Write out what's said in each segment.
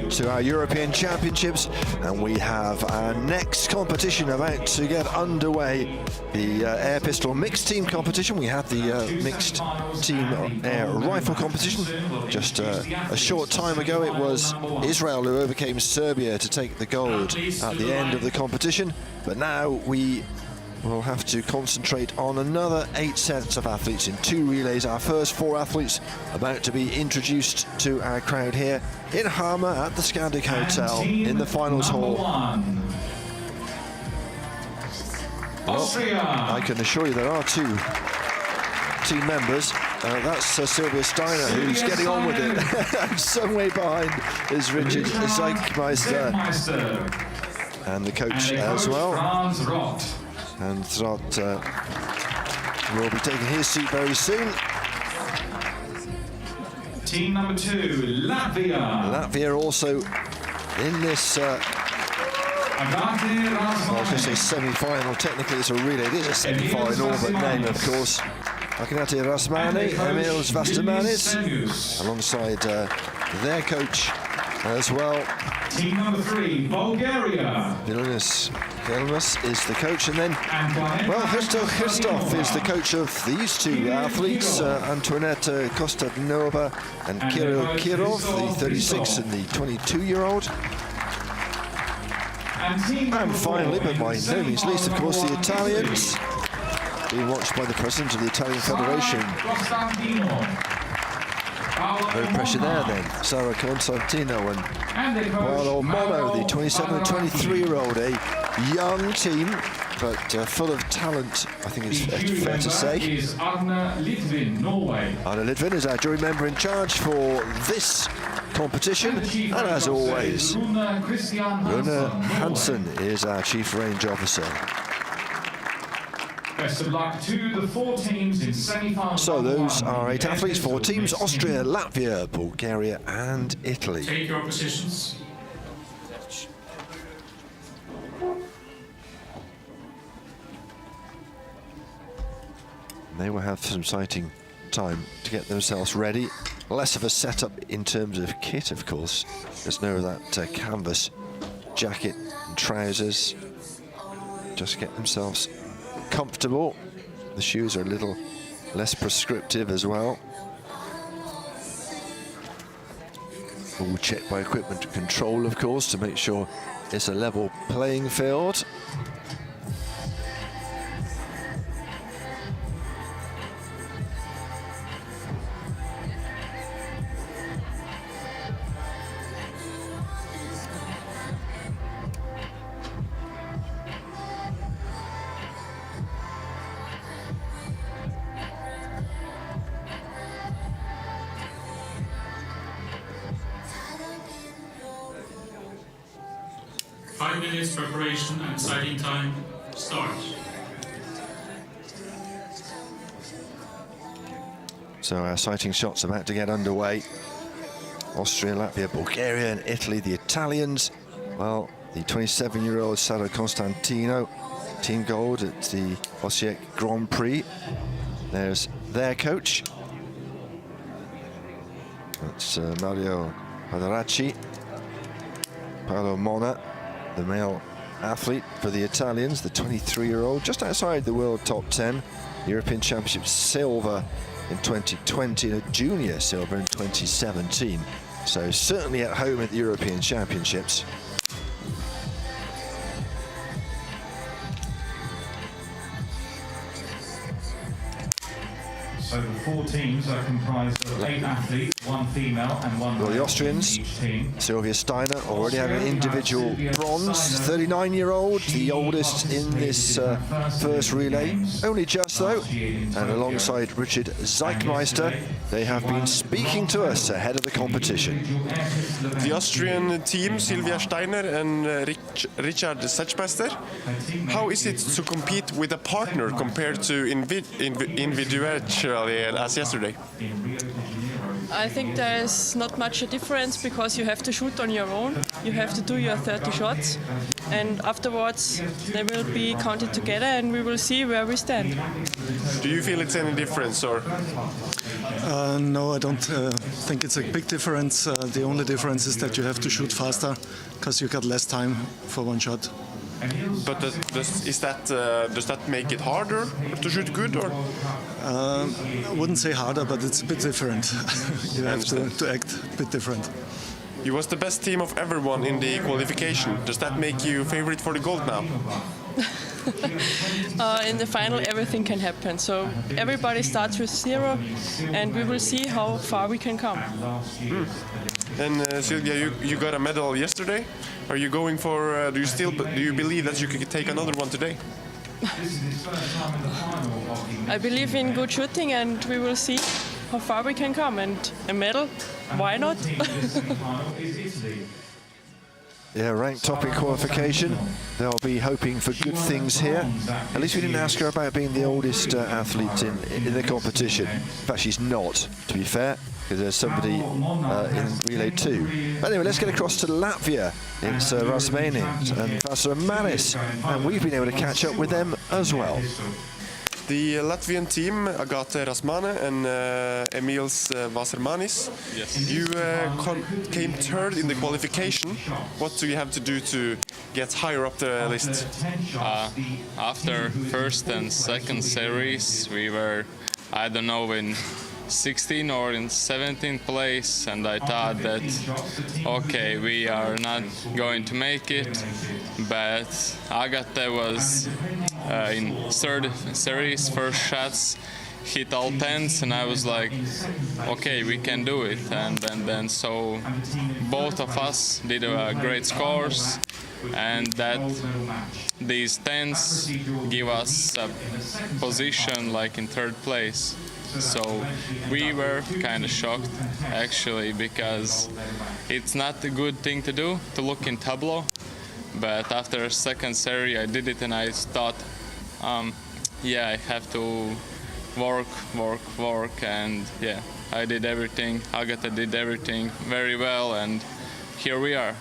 To our European Championships, and we have our next competition about to get underway, the air pistol mixed team competition. We had the mixed team air rifle competition just a short time ago. It was Israel who overcame Serbia to take the gold at the end of the competition, but now we will have to concentrate on another 8 sets of athletes in 2 relays. Our first 4 athletes about to be introduced to our crowd here in Hamar at the Scandic Hotel in the finals hall. Austria. Well, I can assure you there are 2 team members. That's Sylvia Steiner, who's getting on with it. Some way behind is Richard Zeichmeister and the coach as well. And Throt will be taking his seat very soon. Team number 2, Latvia. Latvia also in this, I was going to say semi-final. Technically it's a relay, it is a semi-final, but name, of course, Akinati Rasmani, Emils Vastamanis, alongside their coach as well. Team number 3, Bulgaria. Vilnius is the coach, and then, well, Christoph is the coach of these 2 athletes, Antoinette Kostadnova and Kirill Kirov, the 36 and the 22-year-old. And finally, but by no means least, of course, the Italians, being watched by the president of the Italian Federation. No pressure there then. Sara Constantino and Paolo Mono, the 27 and 23-year-old, a young team, but full of talent, I think it's fair to say. Is Arne Litvin, Norway. Arne Litvin is our jury member in charge for this competition, and as always, Rune Hansen is our chief range officer. Best of luck to the 4 teams in semi-final. So those are 8 athletes, 4 teams: Austria, Latvia, Bulgaria and Italy. Take your positions. They will have some sighting time to get themselves ready. Less of a setup in terms of kit, of course. There's no of that canvas jacket and trousers. Just get themselves comfortable. The shoes are a little less prescriptive as well. All checked by equipment control, of course, to make sure it's a level playing field. Five minutes preparation and sighting time. Start. So our sighting shots about to get underway. Austria, Latvia, Bulgaria and Italy. The Italians, well, the 27-year-old Sara Constantino, team gold at the ECH Grand Prix. There's their coach. That's Mario Padaracci. Paolo Mona, the male athlete for the Italians, the 23-year-old, just outside the world top 10. European Championship silver in 2020 and a junior silver in 2017. So certainly at home at the European Championships. So the 4 teams are comprised of 8 athletes. One female and one Well, the male Austrians, in each team. Sylvia Steiner, already have an individual bronze, 39-year-old, the oldest in this first relay. Only just, though. And alongside Richard Zeichmeister, they have been speaking to us ahead of the competition. The Austrian team, Sylvia Steiner and Richard Zeichmeister. How is it to compete with a partner compared to individually as yesterday? I think there's not much a difference because you have to shoot on your own. You have to do your 30 shots, and afterwards they will be counted together, and we will see where we stand. Do you feel it's any difference, or? No, I don't think it's a big difference. The only difference is that you have to shoot faster because you got less time for one shot. But does that make it harder to shoot good, or? I wouldn't say harder, but it's a bit different. You have to act a bit different. You was the best team of everyone in the qualification. Does that make you favorite for the gold now? In the final, everything can happen. So everybody starts with 0, and we will see how far we can come. And Sylvia, you got a medal yesterday. Are you going for? Do you believe that you could take another one today? I believe in good shooting, and we will see how far we can come. And a medal, why not? Yeah, ranked top in qualification. They'll be hoping for good things here. At least we didn't ask her about being the oldest athlete in the competition. In fact, she's not, to be fair, because there's somebody in relay 2. But anyway, let's get across to Latvia. It's Rasmanis and Vasarmanis, and we've been able to catch up with them as well. The Latvian team, Agate Rasmane and Emils Vasarmanis. Yes. You came third in the qualification. What do you have to do to get higher up the list? After first and second series, we were, I don't know, in 16th or in 17th place, and I thought that, okay, we are not going to make it, but Agate was in third series, first shots, hit all 10s, and I was like, okay, we can do it. And then so both of us did great scores, and that these 10s give us a position like in third place. So we were kind of shocked, actually, because it's not a good thing to do, to look in tableau. But after second series, I did it, and I thought, yeah, I have to work, and yeah, I did everything. Agata did everything very well, and here we are.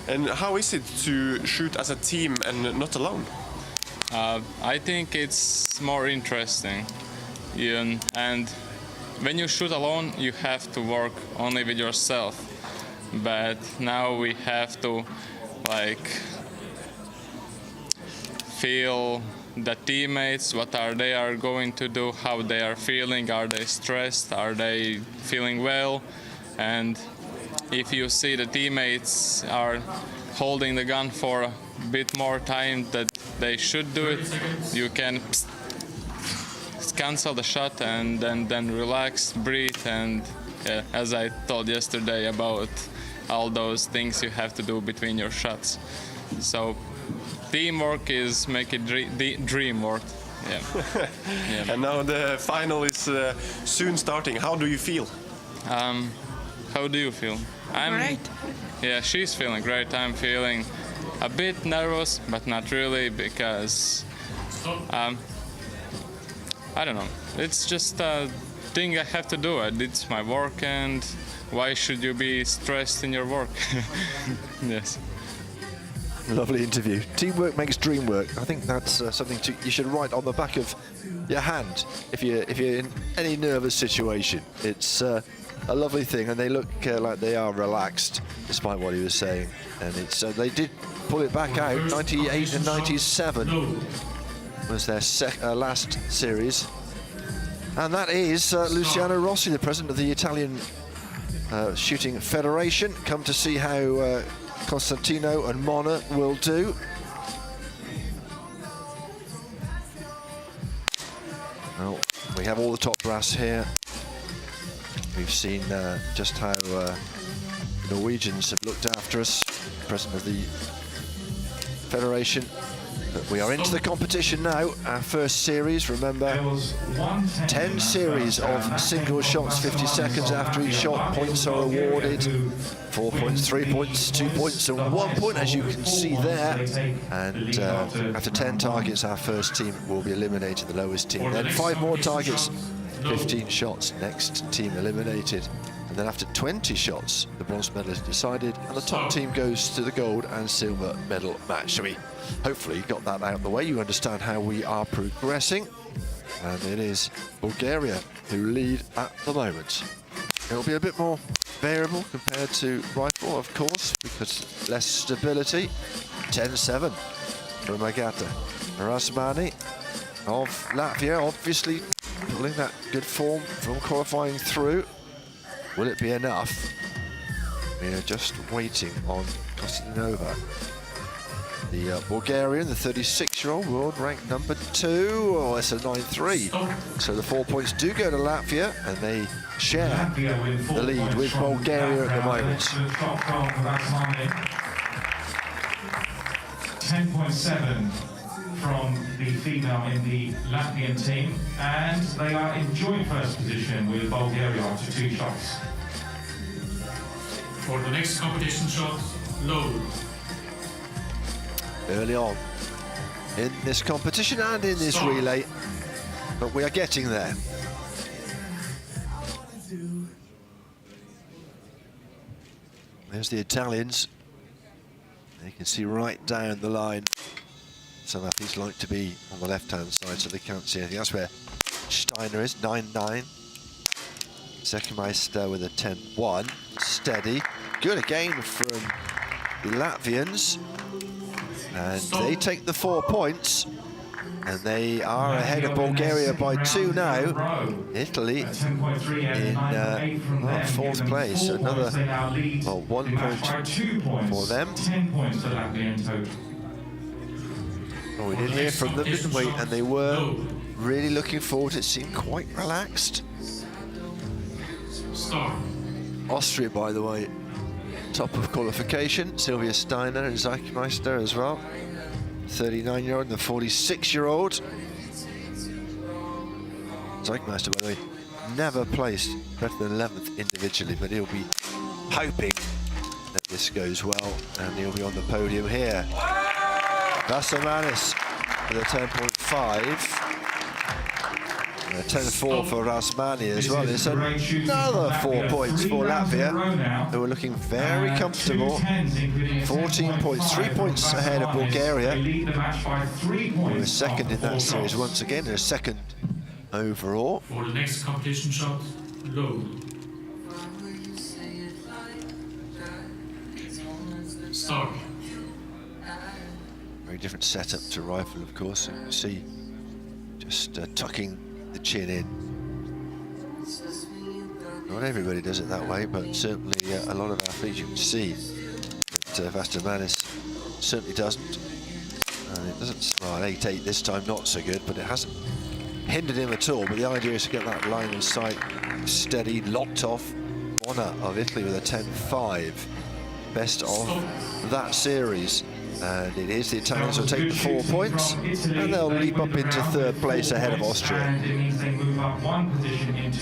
And how is it to shoot as a team and not alone? I think it's more interesting. And when you shoot alone, you have to work only with yourself. But now we have to feel the teammates, what they are going to do, how they are feeling, are they stressed, are they feeling well, and if you see the teammates are holding the gun for a bit more time that they should do it, you can cancel the shot and then relax, breathe, and as I told yesterday about all those things you have to do between your shots. So teamwork is make it dream work. Yeah. Yeah. And now the final is soon starting. How do you feel? How do you feel? I'm Great. Yeah, she's feeling great. I'm feeling a bit nervous, but not really, because I don't know. It's just a thing I have to do. It's my work, and why should you be stressed in your work? Yes. Lovely interview. Teamwork makes dream work. I think that's something you should write on the back of your hand if you're in any nervous situation. It's a lovely thing, and they look like they are relaxed, despite what he was saying. And it's they did pull it back out. 98 and 97 was their last series, and that is Luciano Rossi, the president of the Italian Shooting Federation, come to see how Constantino and Mona will do. Well, we have all the top brass here. We've seen just how Norwegians have looked after us, president of the federation. But we are into the competition now. Our first series, remember, 10 series of single shots, 50 seconds after each shot. Points are awarded. 4 points, 3 points, 2 points, and 1 point, as you can see there. And after 10 targets, our first team will be eliminated, the lowest team. Then 5 more targets, 15 shots, next team eliminated. And then after 20 shots, the bronze medal is decided, and the top team goes to the gold and silver medal match. So we hopefully got that out of the way. You understand how we are progressing. And it is Bulgaria who lead at the moment. It'll be a bit more variable compared to rifle, of course, because less stability. 10-7 from Agata. Rasmani of Latvia, obviously pulling that good form from qualifying through. Will it be enough? We are just waiting on Kostinova. The Bulgarian, the 36-year-old, world ranked number 2. Oh, it's a 9-3. So the 4 points do go to Latvia, and they share the lead with Bulgaria at the moment. 10.7 from the female in the Latvian team, and they are in joint first position with Bulgaria after 2 shots. For the next competition shot, load. Early on in this competition and in this relay, but we are getting there. There's the Italians. You can see right down the line. Some athletes like to be on the left-hand side, so they can't see anything. That's where Steiner is, 9-9. Sekmeister with a 10-1. Steady. Good again from the Latvians. And they take the 4 points. And they are ahead of Bulgaria by 2 now. Italy in 4th place. Another, well, 1 point for them. 10 points to Latvia in total. Oh, we did hear from them, didn't we? And they were really looking forward. It seemed quite relaxed. Austria, by the way, top of qualification. Sylvia Steiner and Zeichmeister as well. 39-year-old and the 46-year-old. Zeichmeister, by the way, never placed better than 11th individually, but he'll be hoping that this goes well, and he'll be on the podium here. Vasamanis with a 10.5. A 10-4 for Rasmani as well. It's another 4 points for Latvia, who are looking very comfortable. 14 points, 3 points ahead of Bulgaria, who are second in that series once again. They're second overall. For the next competition shot, load. Start. Very different setup to rifle, of course. You can see just tucking the chin in. Not everybody does it that way, but certainly a lot of athletes, you can see that Vastamanis certainly doesn't. And it doesn't, well, an 8-8 this time, not so good, but it hasn't hindered him at all. But the idea is to get that line of sight steady, locked off. Honor of Italy with a 10-5, best of that series. And it is the Italians who take the 4 points, and they'll leap up into 3rd place ahead of Austria.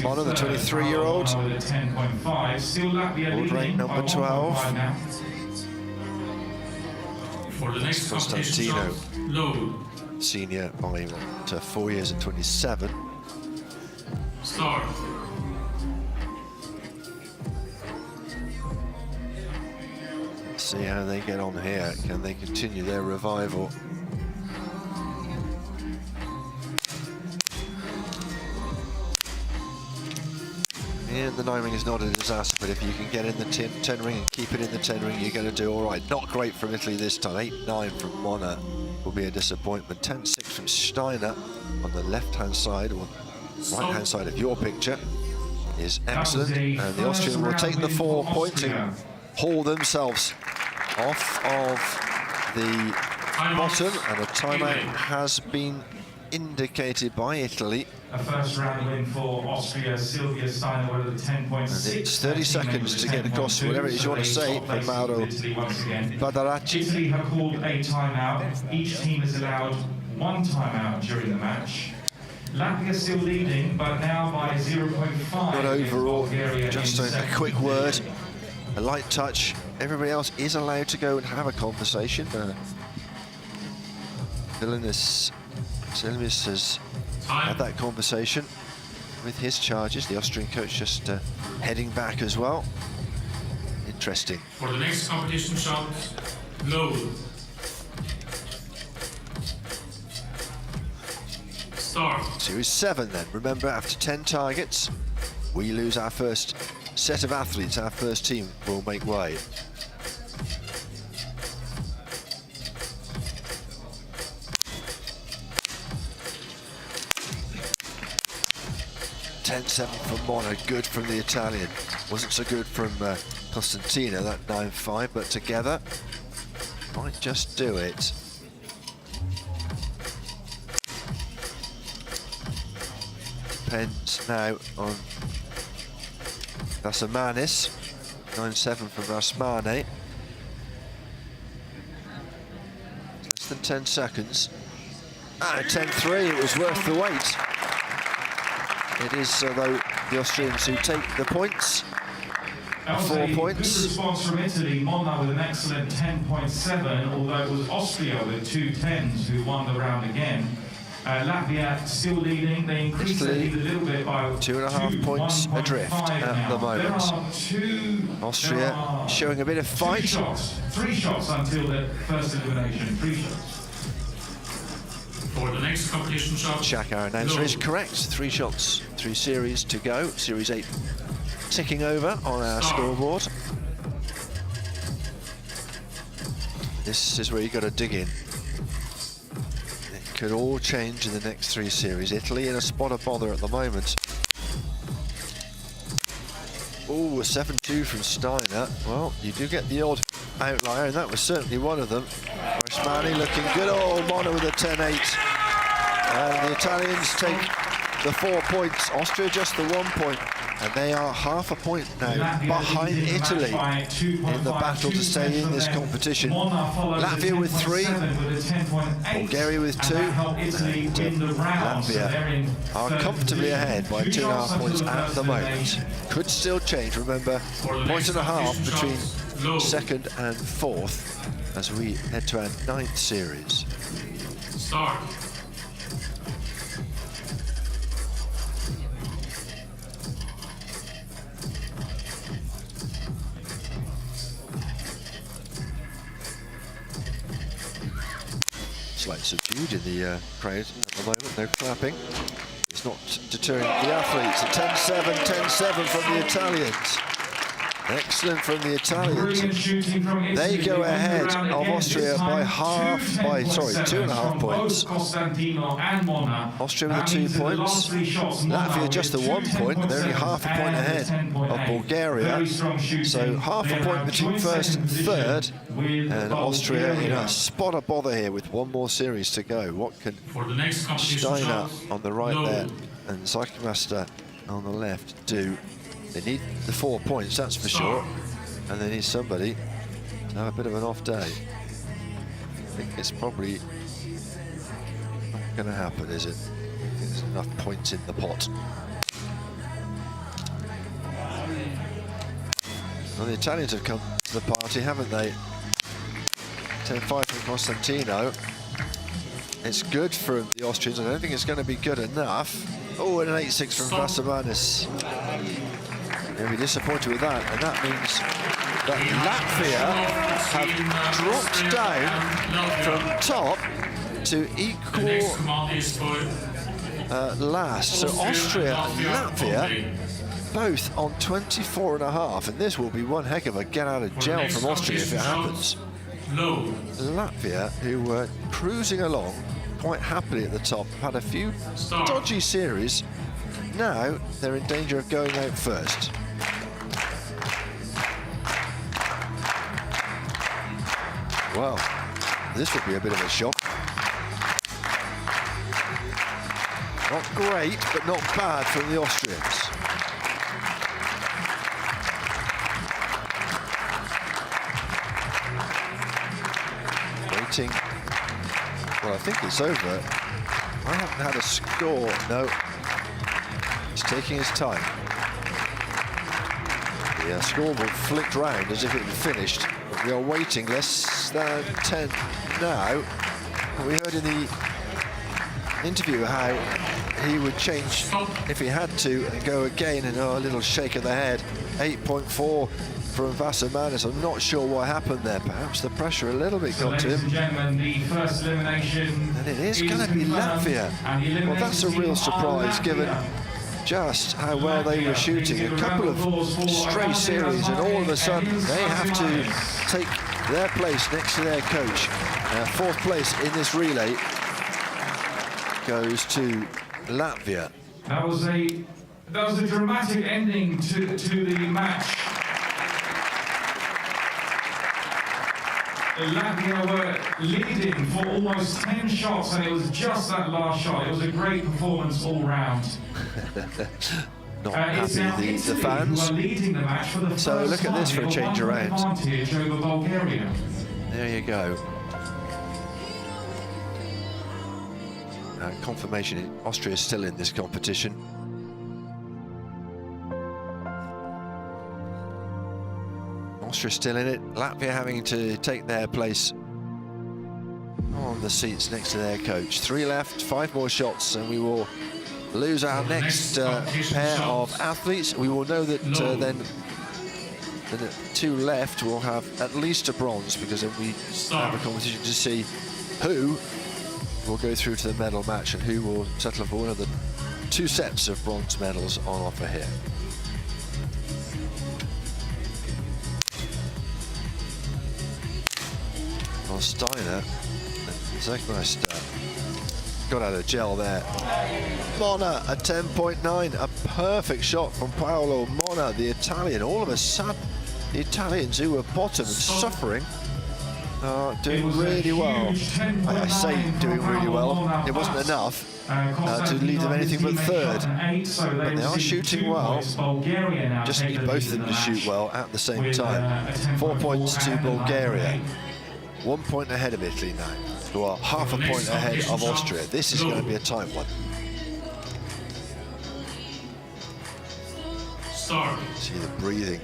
Honor, the 23-year-old, world ranked number 12. For the next Constantino, load. senior by 4 years and 27. Start. See how they get on here. Can they continue their revival? Yeah, the 9 ring is not a disaster, but if you can get in the 10 ring and keep it in the 10 ring, you're going to do all right. Not great from Italy this time. 8-9 from Mona will be a disappointment. 10-6 from Steiner on the left-hand side, or right-hand side of your picture, is excellent. And the Austrian will take the 4 points and haul themselves off of the bottom, and a timeout has been indicated by Italy. A first round win for Austria, Silvia Steiner with a 10.6. And it's 30 seconds to get across whatever it is you want to say for Mauro Badaracci. Italy have called a timeout. Each team is allowed one timeout during the match. Latvia still leading, but now by 0.5. Not overall, Bulgaria just in a second. quick word, a light touch. Everybody else is allowed to go and have a conversation. Elimination has had that conversation with his charges. The Austrian coach just heading back as well. Interesting. For the next competition shot, low. Start. Series 7 then. Remember, after 10 targets, we lose our first set of athletes. Our first team will make way. .10.7 from Mona, good from the Italian. Wasn't so good from Costantino, that 9.5, but together might just do it. Depends now on Vasamanis. 9.7 from Rasmane. Less than 10 seconds. Ah, 10.3, it was worth the wait. It is, though, the Austrians who take the points. 4 points. Good response from Italy. Mona with an excellent 10.7, although it was Austria with 2 10s who won the round again. Latvia still leading. They increased their lead a little bit by 2.5 points adrift at the moment. Austria showing a bit of fight. 3 shots until the first elimination. 3 shots. For the next competition shot, Jack, our announcer, low. is correct. 3 shots, 3 series to go. Series 8 ticking over on our scoreboard. This is where you've got to dig in. It could all change in the next 3 series. Italy in a spot of bother at the moment. Oh, a 7-2 from Steiner. Well, you do get the odd outlier, and that was certainly one of them. Rasmani looking good. Oh, Mona with a 10-8. And the Italians take the 4 points. Austria just the 1 point. And they are half a point now behind Italy in the battle to stay in this competition. Latvia with 3, Bulgaria with 2, and Latvia are comfortably ahead by 2.5 points at the moment. Could still change, remember, 1.5 between second and fourth as we head to our 9th series. Start. Slightly subdued in the crowd at the moment, no clapping. It's not deterring the athletes. A 10-7, 10-7 from the Italians. Excellent from the Italians. They go ahead of Austria by 2.5 points. Austria with the 2 points. Latvia just the 1 point. They're only half a point ahead of Bulgaria. So half a point between first and third. And Austria in a spot of bother here with 1 more series to go. What can Steiner on the right there and Cyclemaster on the left do? They need the 4 points, that's for sure, and they need somebody to have a bit of an off day. I think it's probably not going to happen, is it? I think there's enough points in the pot. Well, the Italians have come to the party, haven't they? 10-5 from Costantino. It's good from the Austrians. I don't think it's going to be good enough. Oh, and an 8-6 from Vasamanis. They'll be disappointed with that, and that means that Latvia have dropped down from top to equal last. So Austria and Latvia both on 24.5, and this will be one heck of a get out of jail from Austria if it happens. Latvia, who were cruising along quite happily at the top, had a few dodgy series. Now they're in danger of going out first. Well, this would be a bit of a shock. Not great, but not bad from the Austrians. Waiting. Well, I think it's over. I haven't had a score. No. He's taking his time. The scoreboard flicked round as if it had finished. But we are waiting less than 10 now. We heard in the interview how he would change if he had to and go again, and a little shake of the head. 8.4 from Vasamanis. I'm not sure what happened there. Perhaps the pressure a little bit got to him. Ladies and gentlemen, the first elimination. And it is going to be Latvia. Well, that's a real surprise given just how well they were shooting. A couple of stray series, and all of a sudden they have to take their place next to their coach. Fourth place in this relay goes to Latvia. That was a dramatic ending to the match. Latvia were leading for almost 10 shots, and it was just that last shot. It was a great performance all round. Not happy, the fans. Who are leading the match for the So look at this for a change around. Advantage over Bulgaria. There you go. Confirmation, Austria is still in this competition. Austria still in it. Latvia having to take their place on the seats next to their coach. 3 left, 5 more shots, and we will lose our next pair of athletes. We will know that then the 2 left will have at least a bronze, because then we have a competition to see who will go through to the medal match and who will settle for one of the 2 sets of bronze medals on offer here. Well, Steiner, Zekmeister got out of gel there. Mona, a 10.9, a perfect shot from Paolo Mona, the Italian. All of a sudden, the Italians who were bottom and suffering are doing really well. I say doing really well. It wasn't enough to leave them anything but third. But they are shooting well. Just need both of them to shoot well at the same time. 4 points to Bulgaria. 1 point ahead of Italy now, who are half a point ahead of Austria. This is going to be a tight one. See the breathing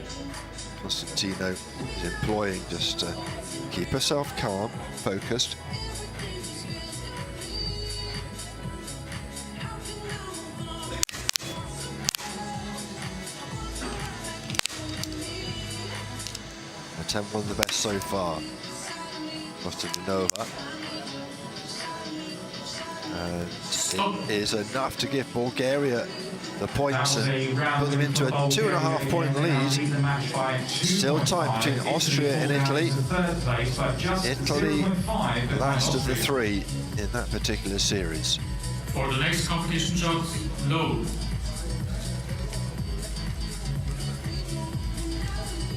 Constantino is employing just to keep herself calm, focused. Attempt one of the best so far. Konstantinova. And it is enough to give Bulgaria the points and put them into a 2.5 point lead. Still tight between Austria and Italy. Italy, last of the 3 in that particular series. For the next competition shot, low.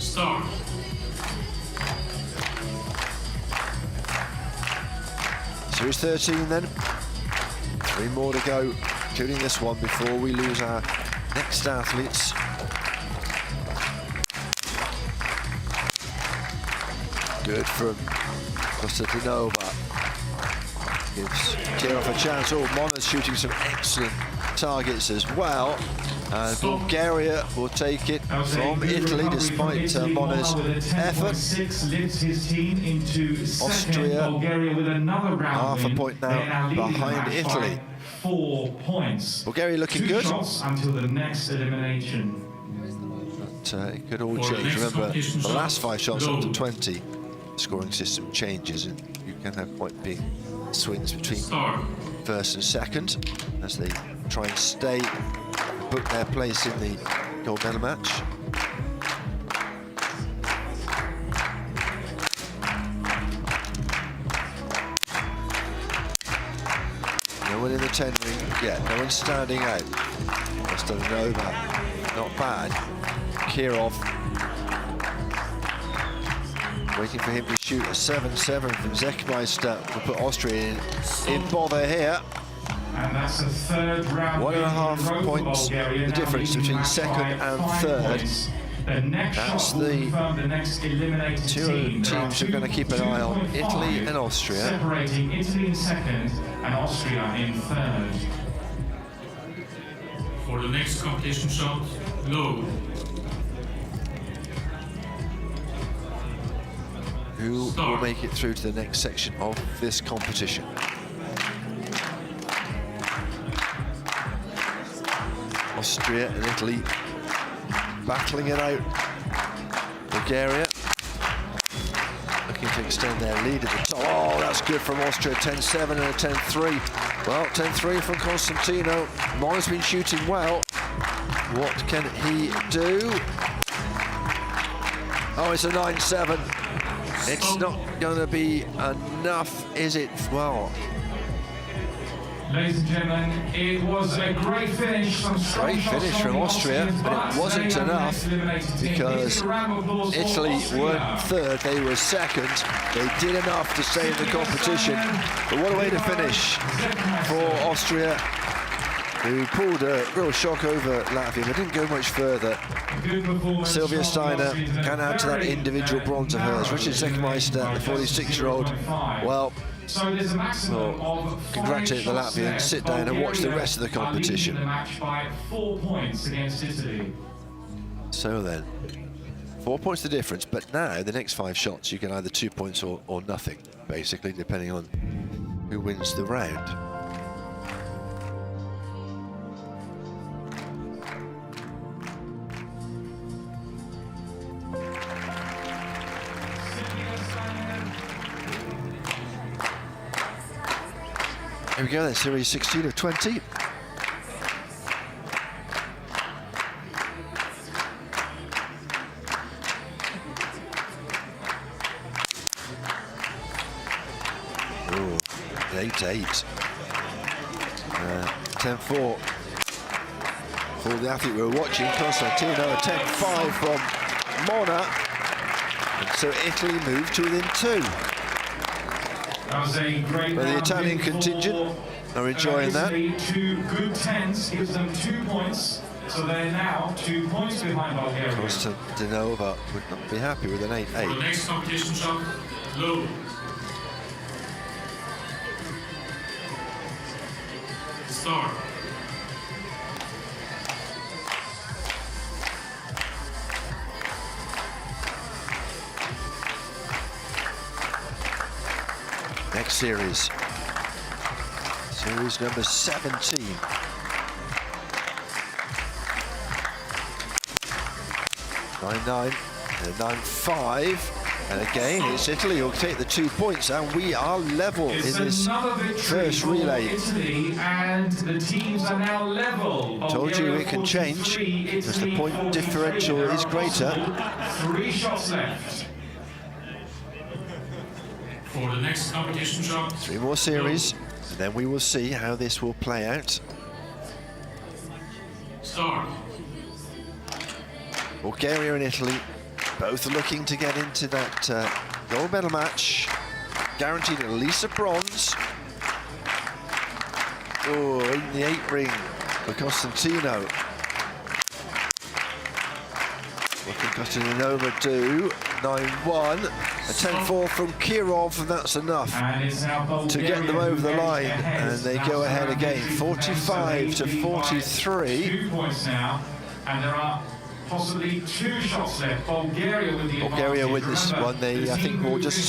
Start. Series 13 then. 3 more to go, including this one, before we lose our next athletes. Good from Konstantinova. Gives Kirov a chance. Oh, Mona's shooting some excellent targets as well. And Bulgaria will take it from Italy despite Mona's effort. Austria, half a point now behind Italy. 4 points. Bulgaria looking 2 good. shots until the next elimination. But it could all change. Remember, the last 5 shots up to 20, the scoring system changes, and you can have quite big swings between first and second as they try and stay, book their place in the gold medal match. No one in the 10 ring yet, no one standing out. Konstantinova, not bad. Kirov, waiting for him to shoot a 7-7 from Zekmeister. Will put Austria in bother here. And that's the third round. 1.5 points, the difference between second and third. The next That's shot will the confirm the next eliminated two team. teams who are going to keep an eye on, 2.5, Italy and Austria. Separating Italy in second and Austria in third. For the next competition shot, low. Who will make it through to the next section of this competition? Austria and Italy battling it out. Bulgaria looking to extend their lead at the top. Oh, that's good from Austria, 10-7 and a 10-3. Well, 10-3 from Constantino. Mona's been shooting well. What can he do? Oh, it's a 9-7. It's not going to be enough, is it? Well, Ladies and gentlemen, it was a great finish. Great finish from Austria, but it wasn't enough because Italy weren't third, they were second. They did enough to stay in the competition. But what a way to finish for Austria, who pulled a real shock over Latvia, but didn't go much further. Sylvia Steiner can add to that individual bronze of hers. Richard Sekmeister, the 46-year-old, well, congratulate the Latvians, sit down and watch the rest of the competition. So then, 4 points the difference, but now the next 5 shots you can either 2 points or nothing, basically, depending on who wins the round. Here we go then, series 16 of 20. Oh, 8-8. 10-4 for the athlete we were watching, Constantino, a 10-5 from Mona. And so Italy moved to within 2. But the Italian contingent are enjoying that. 2 good 10s gives them 2 points, so they're now 2 points behind Bulgaria. Constantinova would not be happy with an 8-8. For the next competition shot, low. Start. Next series. Series number 17. 9-9 and 9-5. And again, it's Italy who'll take the 2 points, and we are level in this first relay. Italy, and the teams are now level. Told you it can change because the point differential is greater. 3 shots left. For the next competition shot, 3 more series, and then we will see how this will play out. start. Bulgaria and Italy both looking to get into that gold medal match, guaranteed at least a bronze. Oh, in the 8 ring for Constantino. What can Constantinova do? 9-1, a 10-4 from Kirov, and that's enough to get them over the line, and they go ahead again, 45-43. 2 points now, and there are possibly 2 shots left. Bulgaria with the Bulgaria win this one. They, I think, will just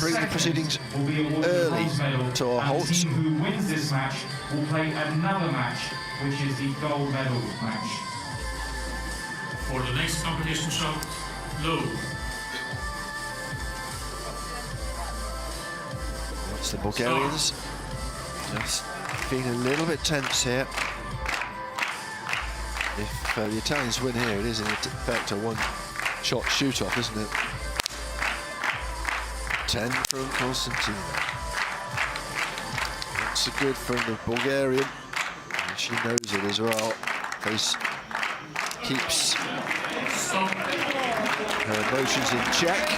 bring the proceedings early to a halt. The team who wins this match will play another match, which is the gold medal match. For the next competition shot, low. It's the Bulgarians just feeling a little bit tense here. If the Italians win here, it is in effect a one-shot shoot-off, isn't it? 10 from Constantino. That's a good from the Bulgarian, and she knows it as well. Face keeps her emotions in check.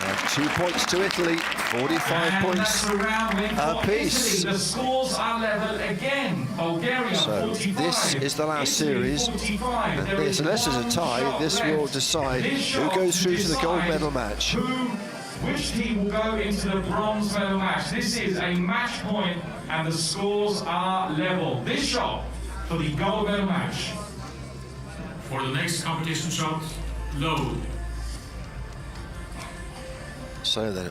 And 2 points to Italy, 45 And points that's a round win for apiece. Italy. The scores are level again. Bulgaria So 45, this is the last series. 45. And There this, is unless there's a one tie, shot this left. will decide This who shot goes through to the gold decide medal match. Which team will go into the bronze medal match? This is a match point and the scores are level. This shot for the gold medal match. For the next competition shot, low. So then,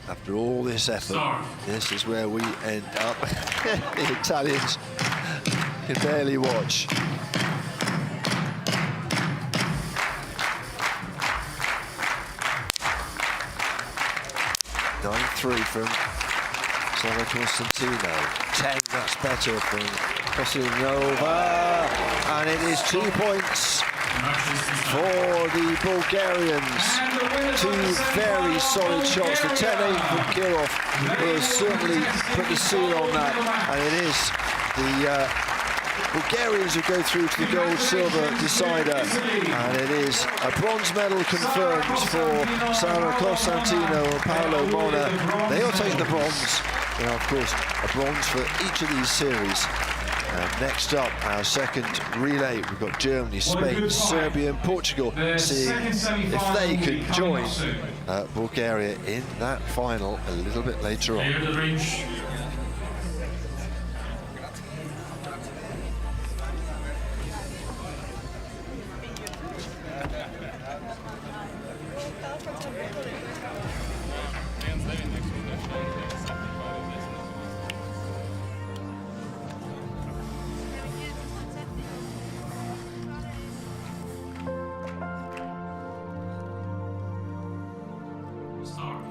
after all this effort, Start. this is where we end up. The Italians can barely watch. 9-3 from Sava Constantino. 10, that's better from Kosinova. And it is 2 points for the Bulgarians. Two very solid shots. The 10-8 from Kirov will certainly put the seal on that. And it is the Bulgarians who go through to the gold-silver decider, and it is a bronze medal confirmed for Sara Costantino and Paolo Mona. They'll take the bronze. And of course, a bronze for each of these series. And next up, our second relay, we've got Germany, Spain, Serbia and Portugal, seeing if they can join Bulgaria in that final a little bit later on. Clear the range. Start.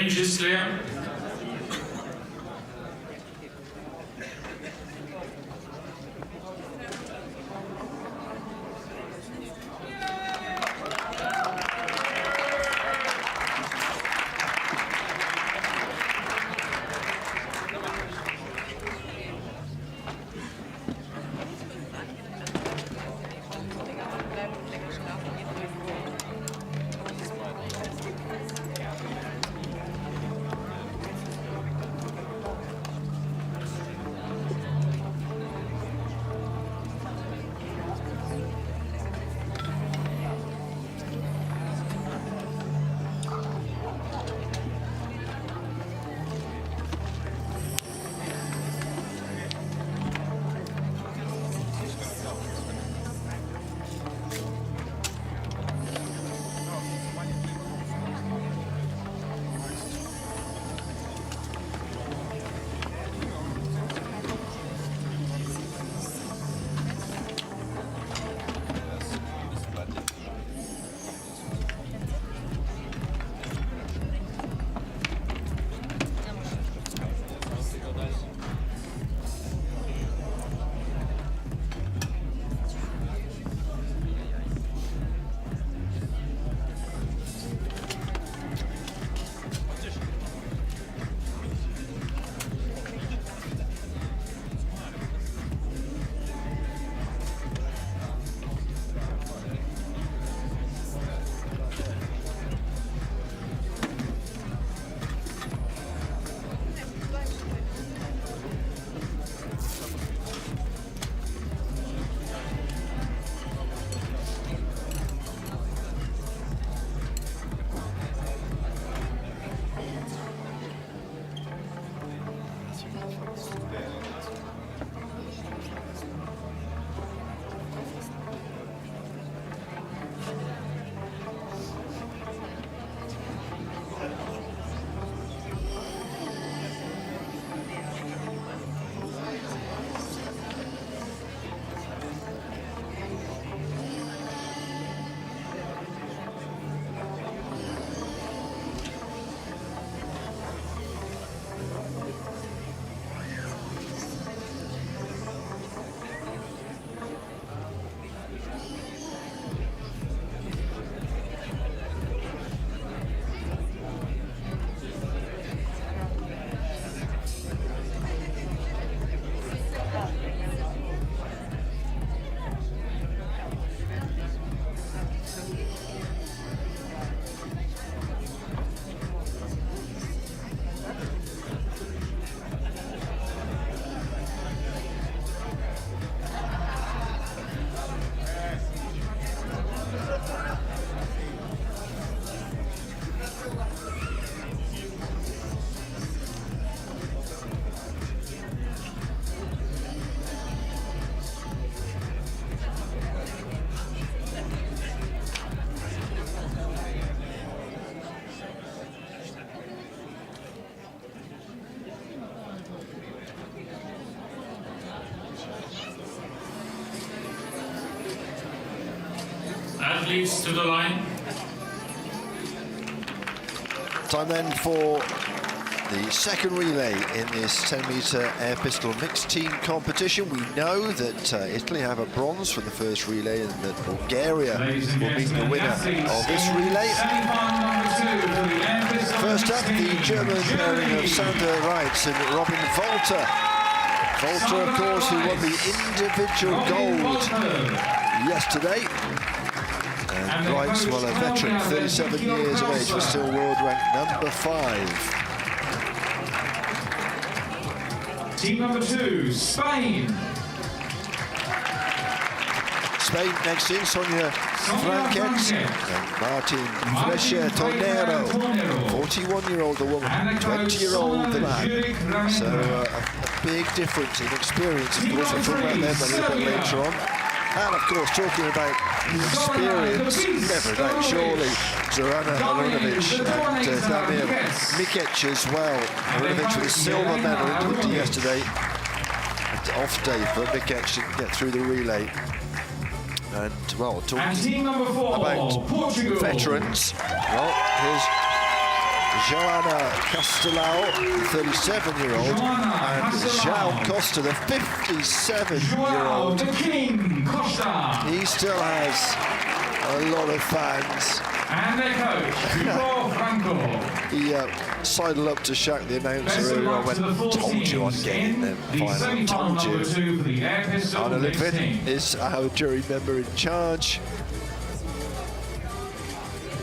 Range is clear. Athletes to the line. Time then for the second relay in this 10-metre air pistol mixed team competition. We know that Italy have a bronze for the first relay and that Bulgaria will be the winner of this relay. First up, the German pairing of Sander Reitz and Robin Volter. Volter, of course, who won the individual gold yesterday. And Reitz, well, a veteran, 37 years of age, was still world ranked number 5. Team number 2, Spain. Spain next in, Sonia Franquet and Martin Flecha-Tornero. 41-year-old the woman, 20-year-old the man. So a big difference in experience, of course. We'll talk about them a little bit later on. And of course, talking about experience, never doubt, surely, Zorana Arunovic and Damir Mikic as well. Arunovic with a silver medal in Italy yesterday. An off day for Mikic to get through the relay. And, well, talking team number 4, about Portugal. veterans, well, here's Joanna Castelao, the 37-year-old, and João Costa, the 57-year-old. The King Costa. He still has a lot of fans. And their coach, Hugo Franco. He sidled up to Shaq, the announcer, earlier on, went, told you I'd get in the final, told you. Anna Litvin is our jury member in charge.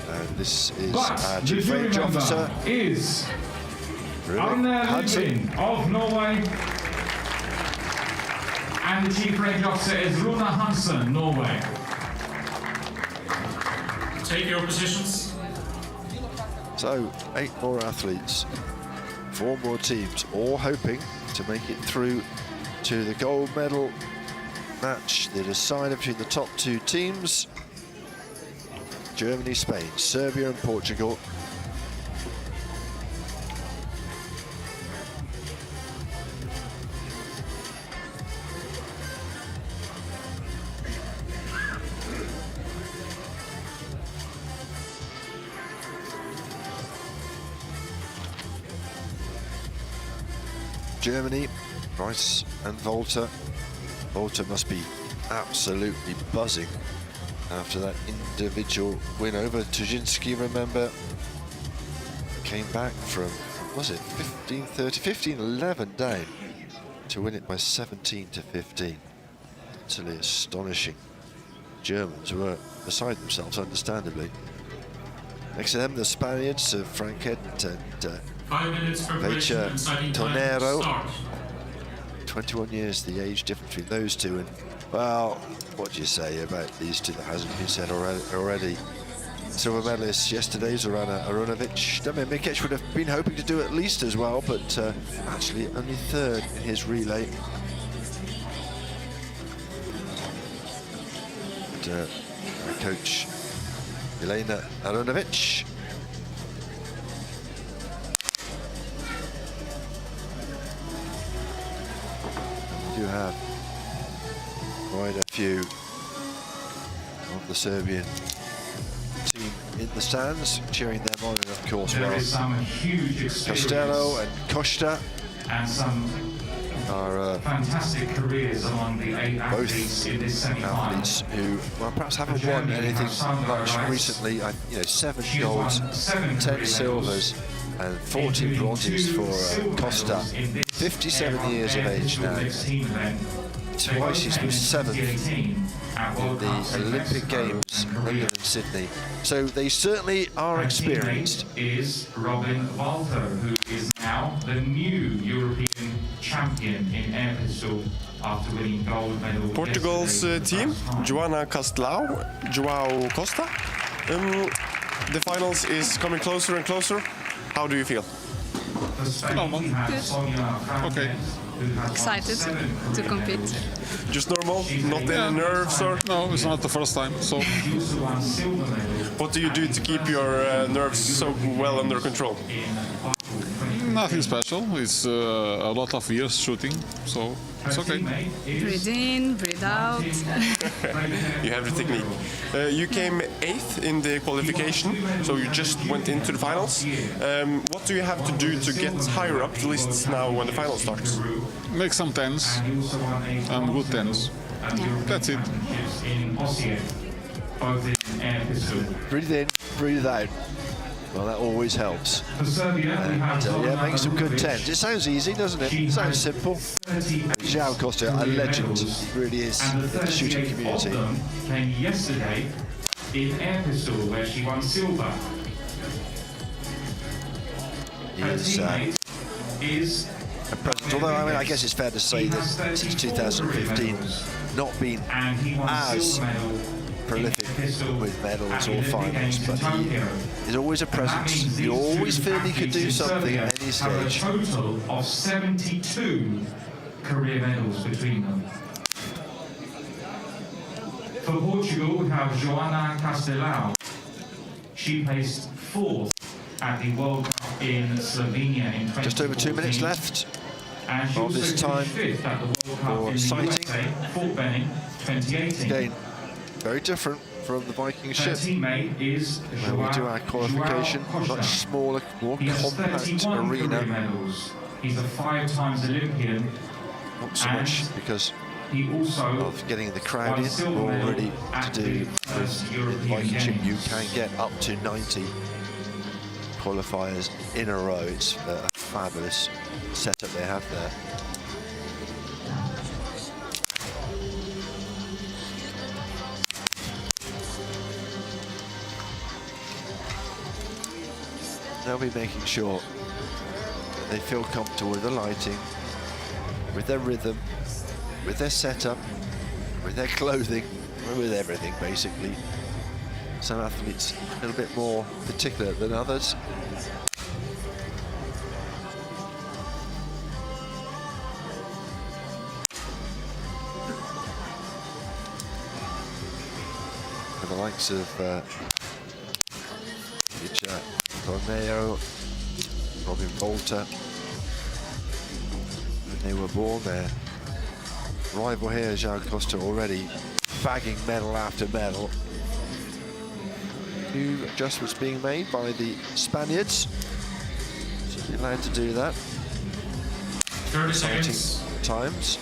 And this is our chief range officer, is Anna Litvin of Norway. And the chief range officer is Runa Hansen, Norway. Take your positions. So, 8 more athletes, 4 more teams, all hoping to make it through to the gold medal match, the decider between the top 2 teams. Germany, Spain, Serbia and Portugal. Germany, Rice and Volta. Volta must be absolutely buzzing after that individual win over Tuzinski, remember. Came back from, was it 15-11 down to win it by 17-15. Utterly astonishing. Germans were beside themselves, understandably. Next to them, the Spaniards of Franket and 5 minutes preparation and sighting time. Tonero. Start. 21 years, the age difference between those two, and well, what do you say about these two that hasn't been said already? Silver medalist yesterday, Zorana Arunovic. Damir Mikic would have been hoping to do at least as well, but actually only 3rd in his relay. And, our coach, Elena Arunovic. We do have quite a few of the Serbian team in the stands, cheering them on, and of course, There well, is some huge Costello and Costa and some are fantastic careers among the 8 athletes in this semi-final. athletes who, well, perhaps haven't won anything much recently. You know, 7 golds, 10 silvers, and 14 bronzes for Costa. 57 years of age now. Twice he's been 7th in the Olympic Games, London and Sydney. So they certainly are experienced. Is Robin Walter, who is now the new European champion in air pistol after winning gold medal. Portugal's team, Joanna Castelao, João Costa. The finals is coming closer and closer. How do you feel? Normal. Good. Okay. Excited to compete. Just normal? Not any nerves or? No, it's not the first time. So What do you do to keep your nerves so well under control? nothing special. It's a lot of years shooting, so it's okay. Breathe in, breathe out. You have the technique. You came 8th in the qualification, so you just went into the finals. What do you have to do to get higher up the lists now when the final starts? Make some tens and good tens. That's it. Breathe in, breathe out. Well, that always helps. And yeah, make some good 10s. It sounds easy, doesn't it? It sounds simple. João Costa, a legend, he really is in the shooting community. Came yesterday in air pistol, where she won silver. He is a presence. Although, I mean, I guess it's fair to say that since 2015, not been as prolific with medals or finals, but he is always a presence. You always feel he could do something at any stage. A total of 72 career medals between them. For Portugal, we have Joanna Castelao. She placed 4th at the World Cup in Slovenia in 2014. Just over 2 minutes left And she of this also time finished 5th at the World Cup for in the sighting. USA, Fort Benning, 2018. Again, very different from the Viking Her ship, teammate is where we do our qualification. Much smaller, more He has compact 31 career arena. medals. He's a 5-time Olympian. Not so much because he also of getting the crowd in, already to do with the Viking ship. You can get up to 90 qualifiers in a row. It's a fabulous setup they have there. They'll be making sure that they feel comfortable with the lighting, with their rhythm, with their setup, with their clothing, with everything basically. Some athletes a little bit more particular than others. And the likes of Torneo, Robin Volta, when they were born, their rival here, João Costa, already bagging medal after medal. New adjustments being made by the Spaniards. Certainly allowed to do that. 30 seconds. Times.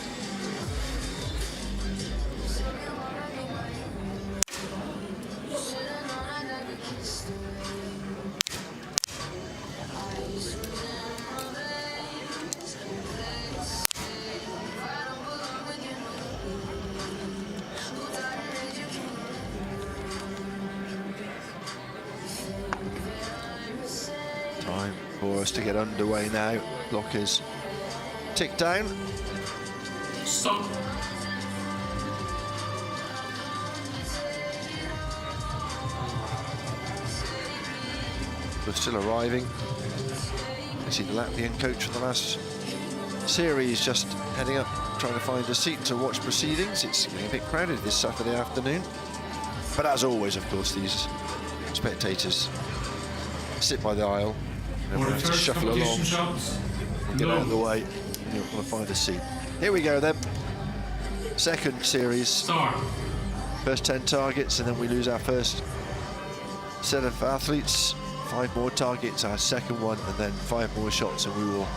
Time for us to get underway now. Clock is tick down. Stop. We're still arriving. You see the Latvian coach from the last series just heading up, trying to find a seat to watch proceedings. It's getting a bit crowded this Saturday afternoon. But as always, of course, these spectators sit by the aisle. Everyone has to shuffle along and get out of the way. And you'll want to find a seat. Here we go then. Second series. Start. First 10 targets, and then we lose our first set of athletes. 5 more targets, our second one, and then 5 more shots, and we will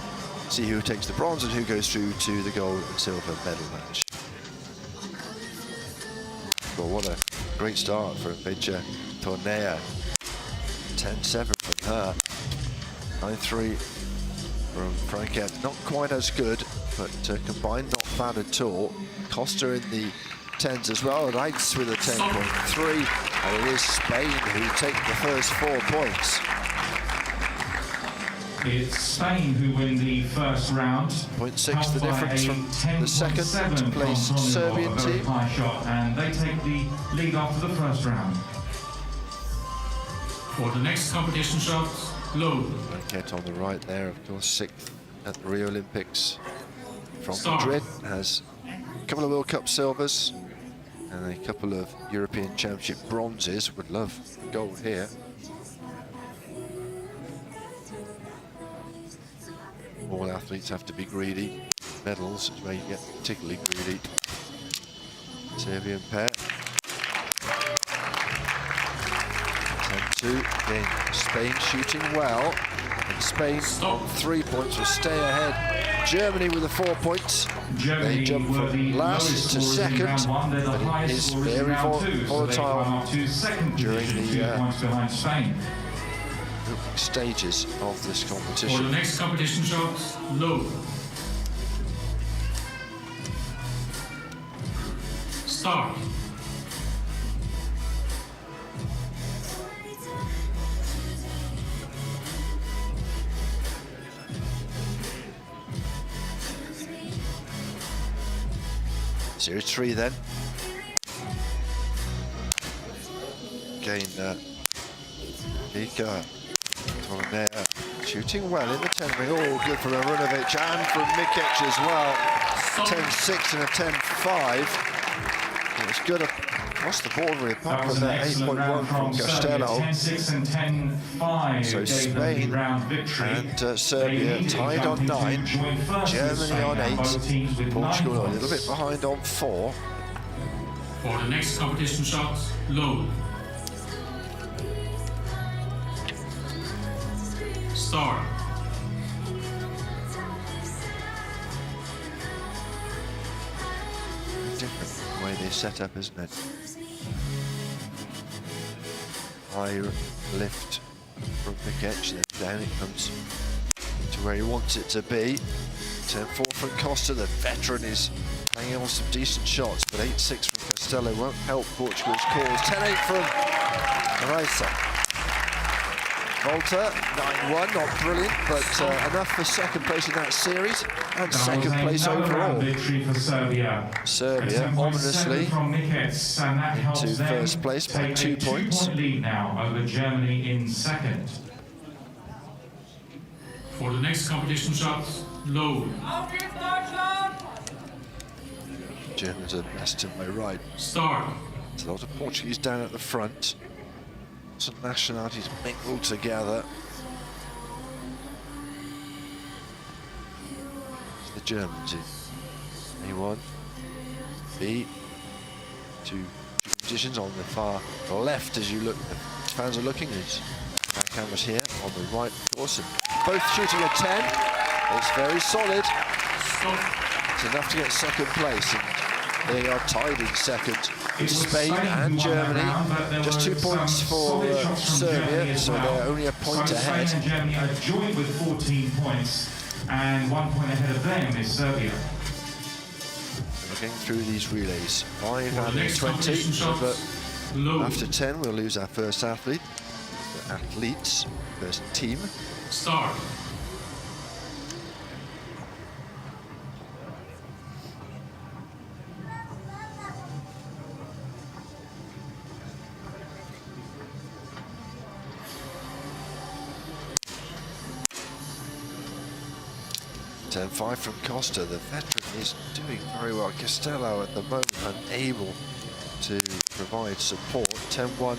see who takes the bronze and who goes through to the gold and silver medal match. Well, what a great start from Pecha Tornea. 10-7 from her. 9-3 from Franket. Not quite as good, but combined not bad at all. Costa in the 10s as well. Reitz with a 10.3. And it is Spain who take the first 4 points. It's Spain who win the first round. 0.6 the difference from the second place Serbian team. High shot, and they take the lead after the first round. For the next competition shot, low. Get on the right there, of course, 6th at the Rio Olympics from Start. Madrid. Has a couple of World Cup silvers and a couple of European Championship bronzes. Would love gold here. All athletes have to be greedy. Medals is where you get particularly greedy. Serbian pair. 10-2. Again, Spain shooting well. And Spain on 3 points will stay ahead. Germany with the 4 points. Germany They jump were the from last lowest to scorers in second, round 1. They're the but it highest is scorers in very round 2, so they volatile climb up to second during position, the 2 points behind Spain. stages of this For the competition. next competition shot, low. Start. Series 3 then. Again, Nika Tornea shooting well in the 10 ring. Oh, good from Arunovic and from Mikic as well. 10-6 and a 10-5. It was good across the board really, apart That was from an that excellent 8.1 round from from Castello. Serbia. 10-6 and 10-5 So gave them Spain the round victory. and Serbia tied on 9, Germany on 8, Portugal a little bit behind on 4. For the next competition shot, load. Start. Different the way they set up, isn't it? High lift from ECH, then down it comes to where he wants it to be. 10-4 from Costa, the veteran, is hanging on some decent shots, but 8-6 from Costello won't help Portugal's cause. 10-8 from Raisa. Volta, 9-1, not brilliant, but enough for second place in that series, and second place overall. Victory for Serbia. Serbia ominously into first place by 2 points. Point lead now over Germany in second. For the next competition shot, load. Germans are best in my right. Start. There's a lot of Portuguese down at the front. Some nationalities mingled together. The Germans in A1, B, two positions on the far left as you look. The fans are looking. There's cameras here on the right, of course, and both shooting a 10. It's very solid. It's enough to get second place. And they are tied in second. Spain and Germany, just 2 points for Serbia, so they're only a point ahead. Spain and Germany are joined with 14 points, and 1 point ahead of them is Serbia. We're going through these relays. 5 out of 20, but after 10 we'll lose our first athlete, the athletes, first team. Start. And 5 from Costa, the veteran, is doing very well. Costello at the moment unable to provide support. 10-1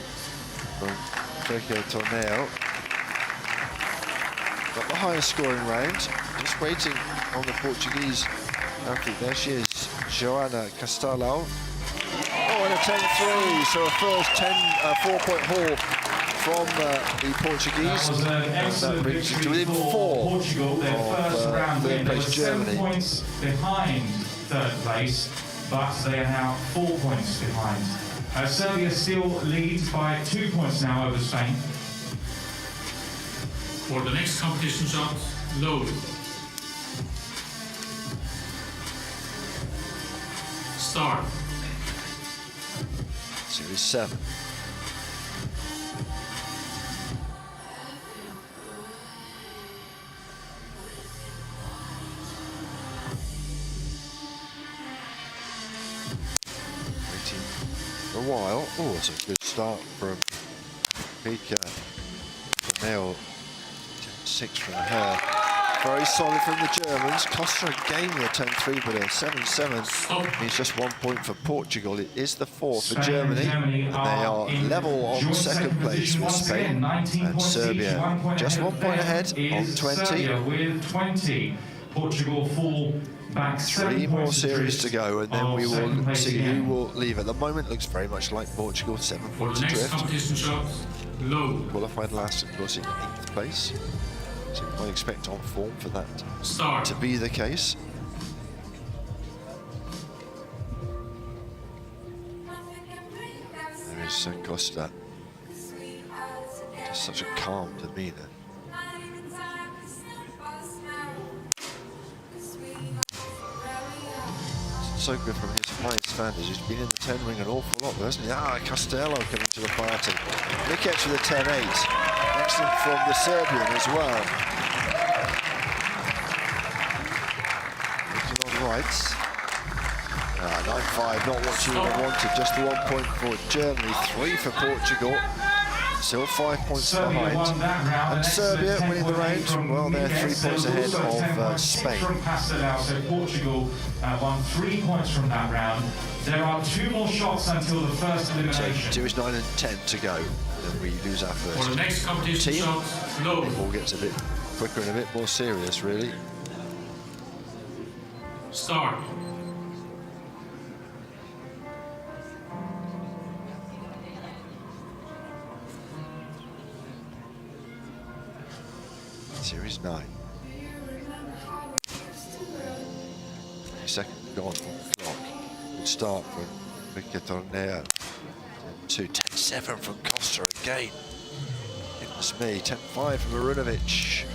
from Freco Torneo. Got the highest scoring round. Just waiting on the Portuguese athlete. There she is, Joana Costello. Oh, and a 10-3, so a first 4-point haul from the Portuguese. That brings it to within 4 Portugal, their first round win. They were 7 points behind third place, but they are now 4 points behind. Serbia still leads by 2 points now over Spain. For the next competition shot, load. Start. Series 7. For a while. Oh, it's a good start from Pika. Now 10-6 from her. Very solid from the Germans. Costa again with a 10-3, but a 7-7 means just 1 point for Portugal. It is the 4 for Germany, and they are level on second place with Spain and Serbia. Just 1 point ahead on 20. With 20, Portugal fall back 3 more series to go, and then we will see again. who will leave. At the moment, looks very much like Portugal, 7 For points the next adrift. competition shot, load. Qualified last, of course, in 8th place. So you might expect on form for that Start. to be the case. There is Costa. Just such a calm demeanour. So good from his highest standards. He's been in the 10 ring an awful lot, hasn't he? Ah, Costello coming to the party. ECH with a 10-8. Excellent from the Serbian as well. Looking on rights. 9-5, not what you would have wanted. Just the 1 point for Germany, 3 for Portugal. Still 5 points behind. And Serbia winning the round, well, they're 3 points ahead of Spain. From Castellao, so Portugal won 3 points from that round. There are 2 more shots until the first So elimination. series 9 and 10 to go. Then we lose our For first the next competition team. shot, load. It all gets a bit quicker and a bit more serious, really. Start. Series 9. Second gone on the clock. Good start from Mika Torneo. 10-7 from Costa again. Goodness me, 10-5 from Marunovic.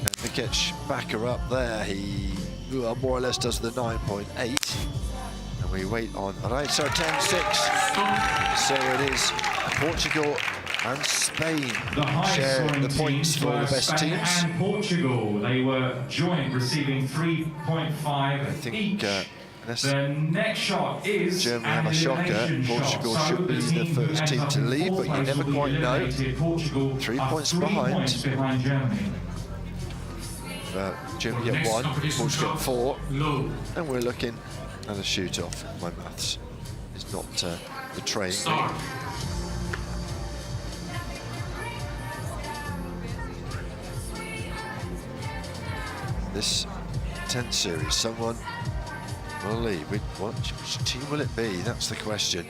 And Mikic back her up there. He more or less does the 9.8. And we wait on right, so 10-6. So it is Portugal and Spain share the points for the best Spain teams. and Portugal, they were joint, receiving 3.5 each. The next shot is Germany have a shocker. Portugal should be the first team to leave, but you never quite know. 3 points behind. Germany. Germany get 1, Portugal get 4, and we're looking at a shoot-off. My maths is not betraying me. This 10th series, someone will leave. Which team will it be? That's the question.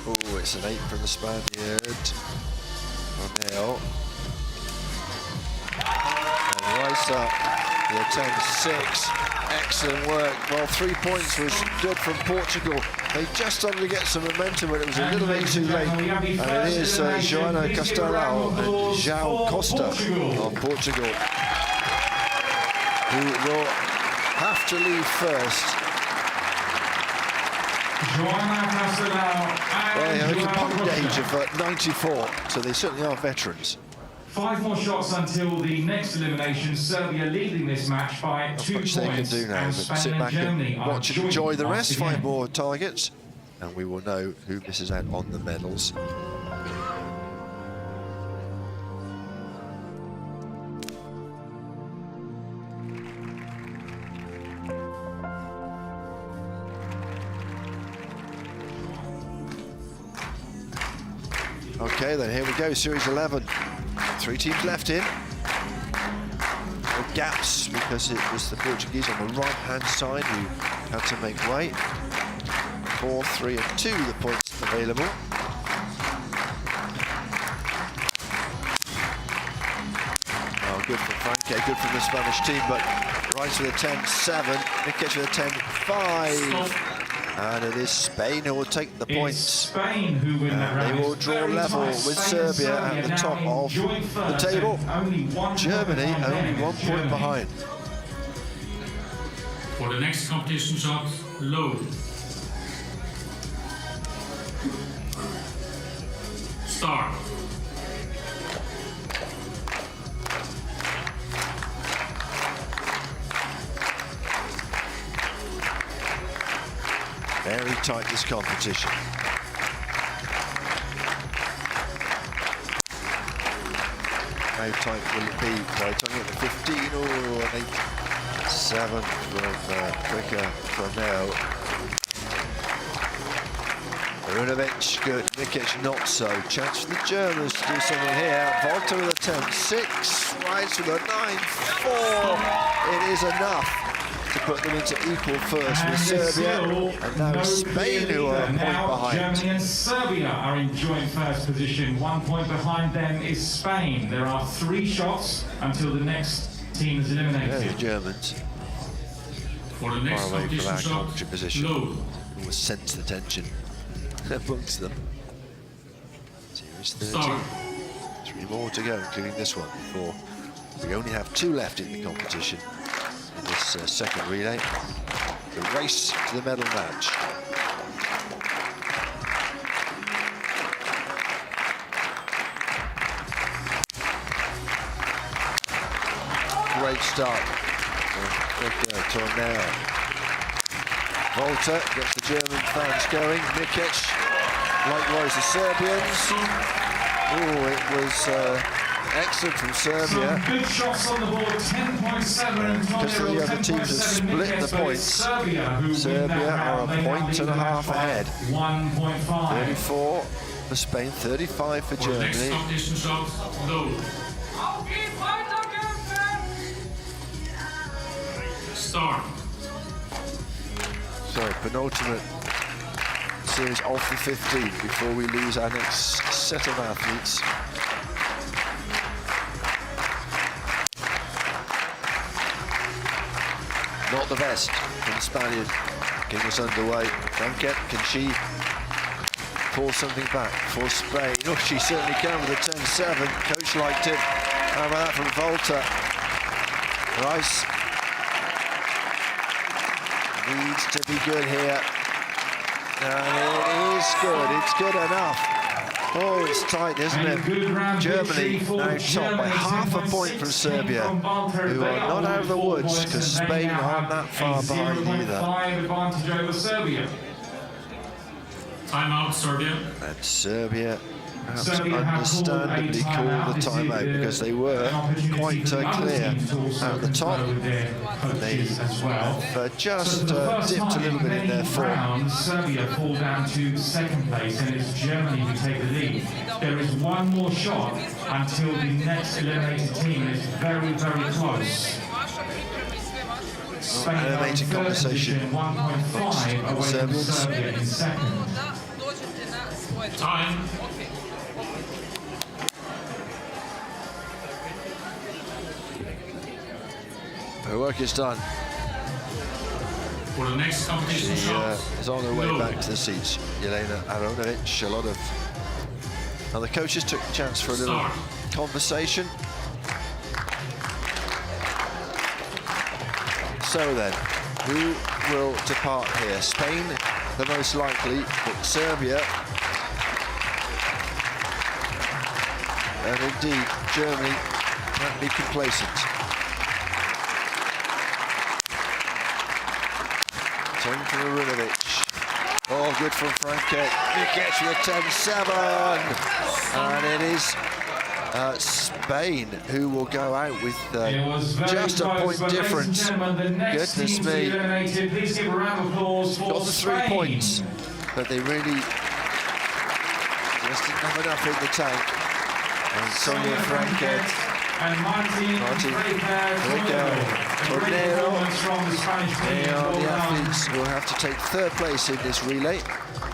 Oh, it's an 8 from the Spaniard. O'Neill. And right up the 10-6. Excellent work. Well, 3 points was good from Portugal. They just started to get some momentum, but it was a little bit too late. And it is Joana Castelao and João Costa of Portugal who will have to leave first. They have a combined age of 94, so they certainly are veterans. 5 more shots until the next elimination. Serbia leading this match by 2 points. They can do now, but sit back and watch and enjoy the rest. 5 more targets, and we will know who misses out on the medals. Okay, then here we go, Series 11. 3 teams left in. No gaps because it was the Portuguese on the right-hand side who had to make way. 4, 3, and 2 the points available. Oh, good from Franke, good from the Spanish team, but Rice with a 10-7, Mikic with a 10-5. And it is Spain who will take the points. Spain who win that round. They will draw level with Serbia at the top of the table. Germany only 1 point behind. For the next competition shot, load. Start. Very tight, this competition. How tight will it be by the time you get to 15 or 8-7 from quicker from now. Marunovic, good. Mikic, not so. Chance for the Germans to do something here. Volta with a 10-6, Rice with a 9-4. It is enough to put them into equal first with Serbia, and now Spain who are a point behind. Germany and Serbia are in joint first position. 1 point behind them is Spain. There are 3 shots until the next team is eliminated. Yeah, the Germans For the next far away from competition our shot, commentary position. load. Almost sense the tension amongst them. Series 13. Start. 3 more to go, including this one, before we only have 2 left in the competition. In this second relay, the race to the medal match. Great start from Torneo. Volta gets the German fans going. Mikic, likewise the Serbians. Oh, it was excellent from Serbia. Some good shots on the board, 10.7. Because the other teams have split the points. Serbia are a point and a half ahead. 1.5. 34 for Spain, 35 for For the next Germany. competition shot, load. Start. So penultimate series of the 15 before we lose our next set of athletes. Not the best from the Spaniard. Getting us underway. Franket, can she pull something back for Spain? Oh, she certainly can with a 10-7. Coach liked it. How about that from Volta? Rice needs to be good here. And it is good. It's good enough. Oh, it's tight, isn't it? Germany now top by half a point from Serbia, who are not out of the woods because Spain aren't that far behind either. Advantage over Serbia. Timeout, Serbia. And Serbia perhaps understandably called the timeout because they were quite clear at the top. They have just dipped a little bit in their form. Serbia fall down to second place, and it's Germany who take the lead. There is one more shot until the next eliminated team, and it's very, very close. Spain Animated conversation 1.5 away from Serbia in second. Time. Her work is done. For the next competition She shot. is on her way No. back to the seats. Jelena Aronovic, a lot of other coaches took the chance for a little Start. conversation. So then, who will depart here? Spain, the most likely, but Serbia, and indeed Germany, can't be complacent. Turn for Arunovic. Oh, good from Franket. ECH with a 10-7. And it is Spain who will go out with just a point difference. Goodness me. Please give a round of applause for Got the 3 Spain. points, but they really just didn't have enough in the tank. And Sonia Franket. And Martin Torneo. from the Spanish team. They are Well the done. athletes who will have to take third place in this relay.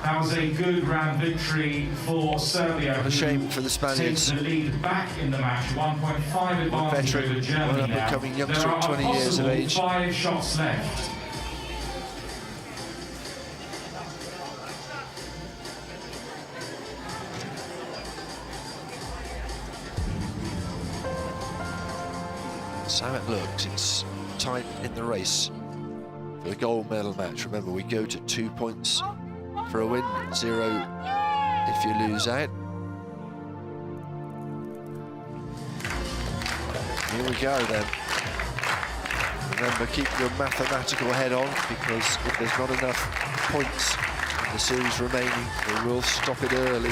That was a good round victory for Serbia. What a shame for the Spaniards. Takes the lead back in the match. 1.5 advantage veteran, over Germany one now. up-and-coming youngster There at are 20 years of possible age. 5 shots left. That's how it looks. It's tight in the race for the gold medal match. Remember, we go to 2 points for a win, 0 if you lose out. Here we go then. Remember, keep your mathematical head on, because if there's not enough points in the series remaining, they will stop it early.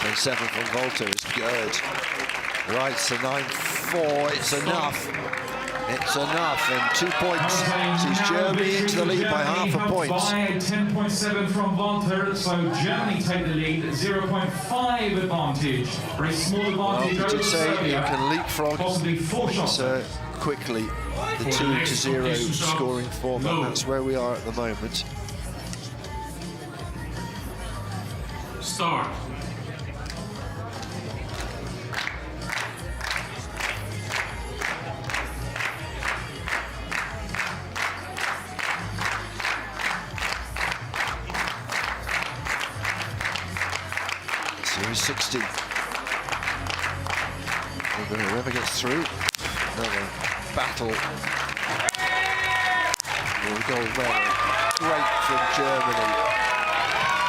And 7 from Volta is good. Right, so 9-4, it's enough. It's enough, and 2 points sees Germany into the lead by half a point. By 10.7 from Volta, so Germany take the lead, 0.5 advantage. Very small Well, advantage you over did say you Serbia. can leapfrog Possibly 4 shots. quickly the 2-0 scoring format. That's where we are at the moment. Start. Series 60. Whoever gets through, another battle for the gold medal. Great from Germany.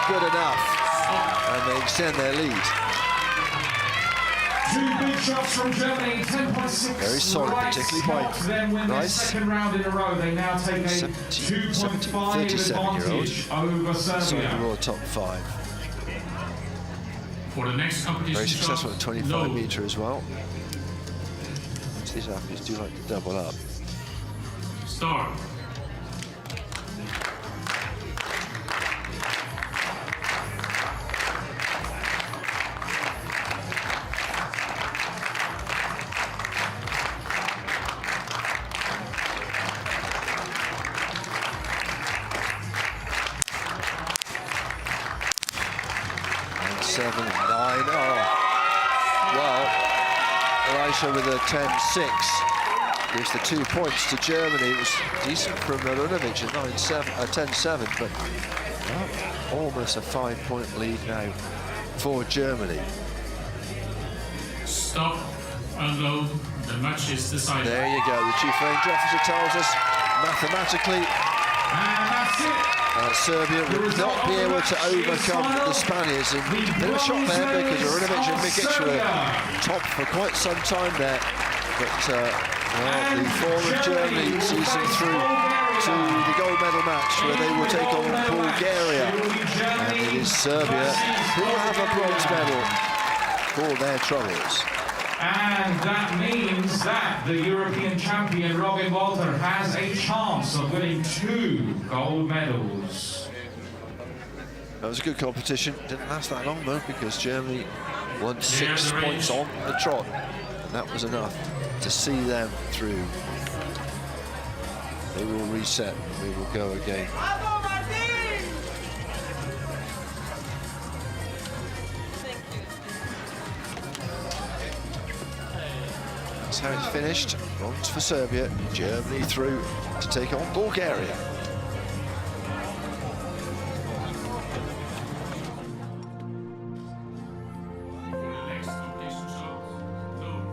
Good enough. And they extend their lead. 2 big shots from Germany, 10.6. Very solid, particularly by Then win their Rice. second round in a row. They now take a 2.5 advantage over So Serbia. the top 5. For the next competition Very successful at shot. 25 No. metre as well. These athletes do like to double up. Start. 7-9. Oh, well, Elisha with a 10-6 gives the 2 points to Germany. It was decent from Marunovic at 10-7, but well, almost a 5-point lead now for Germany. Stop, unload, the match is decided. There you go, the chief range officer tells us mathematically And that's it. Serbia would not be able to overcome the Spaniards. And a bit of a shock there because Marunovic and Mikic were top for quite some time there. But well, the form of Germany sees them through to the gold medal match where they will take on Bulgaria. And it is Serbia who will have a bronze medal for their troubles. And that means that the European champion Robin Walter has a chance of winning 2 gold medals. That was a good competition. Didn't last that long though because Germany won 6 points on the trot. And that was enough to see them through. They will reset. We will go again. That's how it's finished. Bronze for Serbia. Germany through to take on Bulgaria. Next competition shot, low.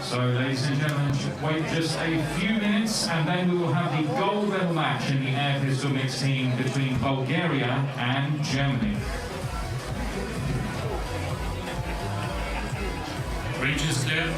So, ladies and gentlemen, wait just a few minutes and then we will have the gold medal match in the air pistol mixed team between Bulgaria and Germany. Range is clear.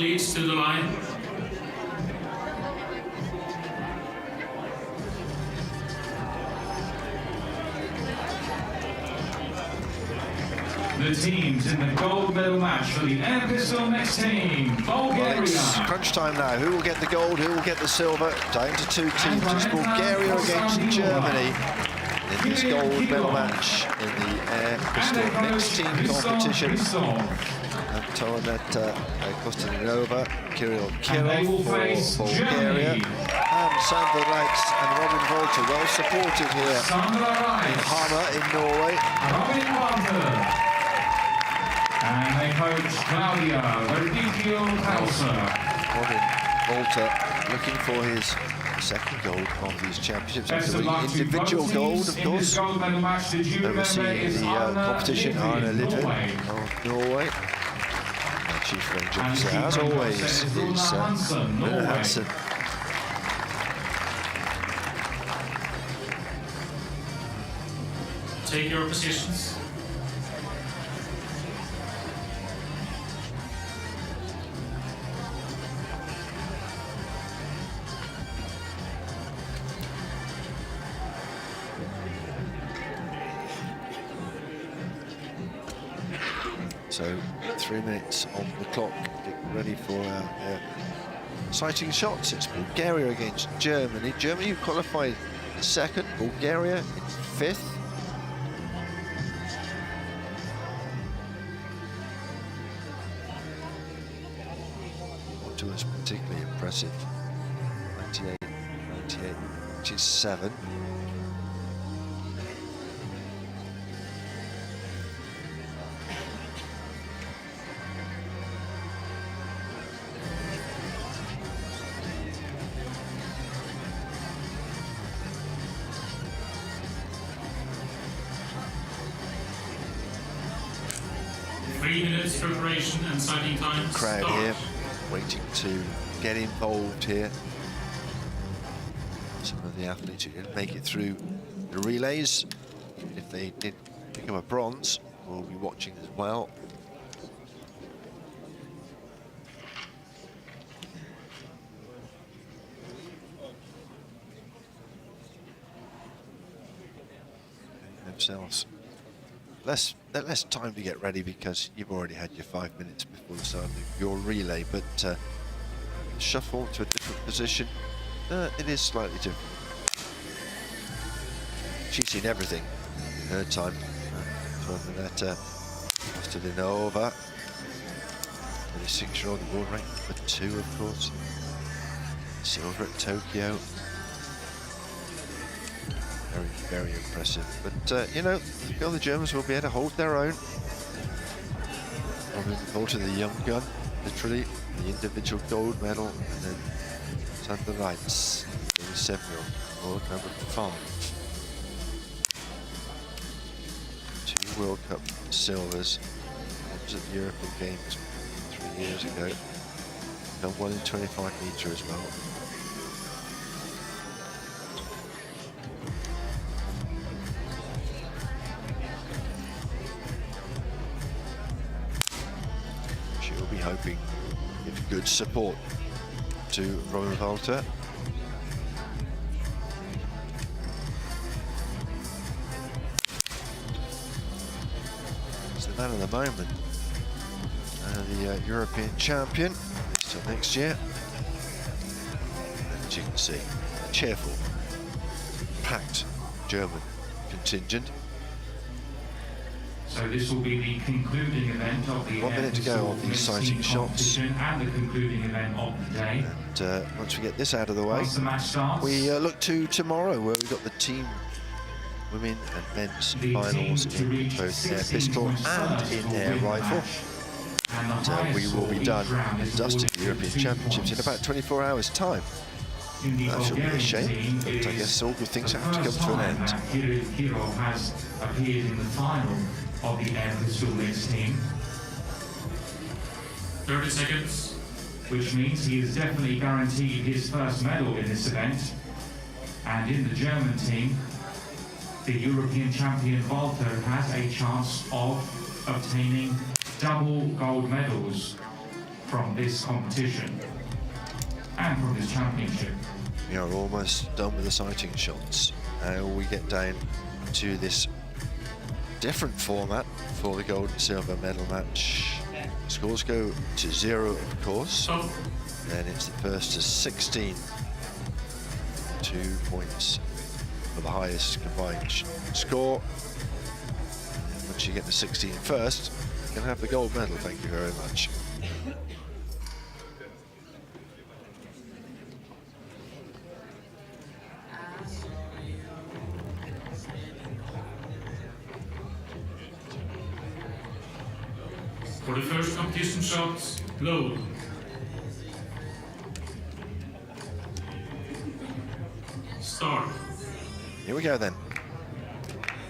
leads to the line. The teams in the gold medal match for the air pistol mixed team, Bulgaria. Well, it's crunch time now. Who will get the gold? Who will get the silver? Down to two teams. It's Bulgaria against Germany in this gold medal match in the air pistol mixed team competition. Antoinette Kostanova, Kirill for Bulgaria, and Sandra Reitz and Robin Volter, well supported here in Hamar in Norway. And they coach Claudia Verdicchio-Pauser. Robin Volter looking for his second gold of these championships. Individual gold, of course. Overseeing the competition, Arne Lidvin of Norway. Our chief range officer, as always, is Rune Hansen. Take your positions. So 3 minutes on the clock, getting ready for our exciting shots. It's Bulgaria against Germany. Germany qualified second, Bulgaria in fifth. What was particularly impressive, 98, 97. Preparation and sighting time. Crowd start. here, waiting to get involved here. Some of the athletes who didn't make it through the relays, if they did pick up a bronze, we'll be watching as well. Themselves less time to get ready because you've already had your 5 minutes before the start of your relay, but shuffle to a different position, it is slightly different. She's seen everything in her time. Antoinette Kostanova, 26-year-old world rank number 2, of course. Silver at Tokyo. Very, very impressive. But, you know, I feel the Germans will be able to hold their own. Robin Volter, the young gun, literally, the individual gold medal, and then Sandra Reitz, 37-year-old, world number 5. 2 World Cup silvers. One was at the European Games 3 years ago. Done 1 in 25 metre as well. Hoping to give good support to Robin Volter. He's the man of the moment, the European champion until next year. And as you can see, a cheerful, packed German contingent. So this will be the concluding event of the 1 minute to go on these sighting shots. And the concluding event of the day. And once we get this out of the way, Once the match starts, we look to tomorrow, where we've got the team women and men's finals in both air pistol and in air rifle. And we will be done and dusted the European Championships in about 24 hours' time. That should be a shame, but I guess all good things have to come to an end. Kirill has appeared in the final of the air pistol mixed team. 30 seconds. Which means he is definitely guaranteed his first medal in this event. And in the German team, the European champion Volter has a chance of obtaining double gold medals from this competition and from this championship. We are almost done with the sighting shots. Now we get down to this different format for the gold and silver medal match. Scores go to 0, of course. Then it's the first to 16. 2 points for the highest combined score. And once you get to 16 first, you can have the gold medal. Thank you very much. For the first competition shot, low. Start. Here we go then.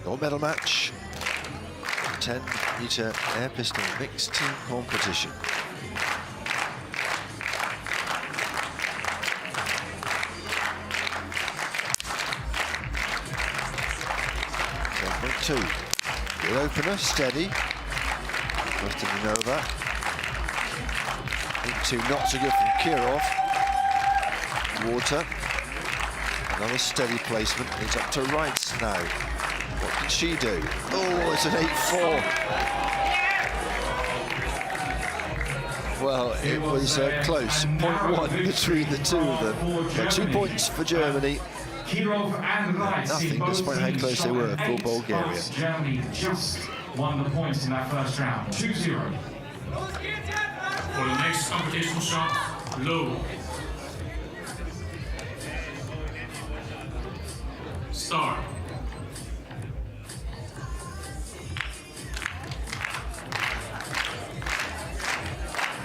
Gold medal match. 10-meter air pistol mixed team competition. Two. Good opener, steady. Western Nova. Into not so good from Kirov. Water. Another steady placement. It's up to Wrights now. What can she do? Oh, it's an 8-4. Well, it was close. 0.1 between the two of them. But 2 points for Germany. Kirov and Wrights. Nothing, despite how close they were for Bulgaria. Germany just won the points in that first round. 2-0. For the next competition shot, low. Start.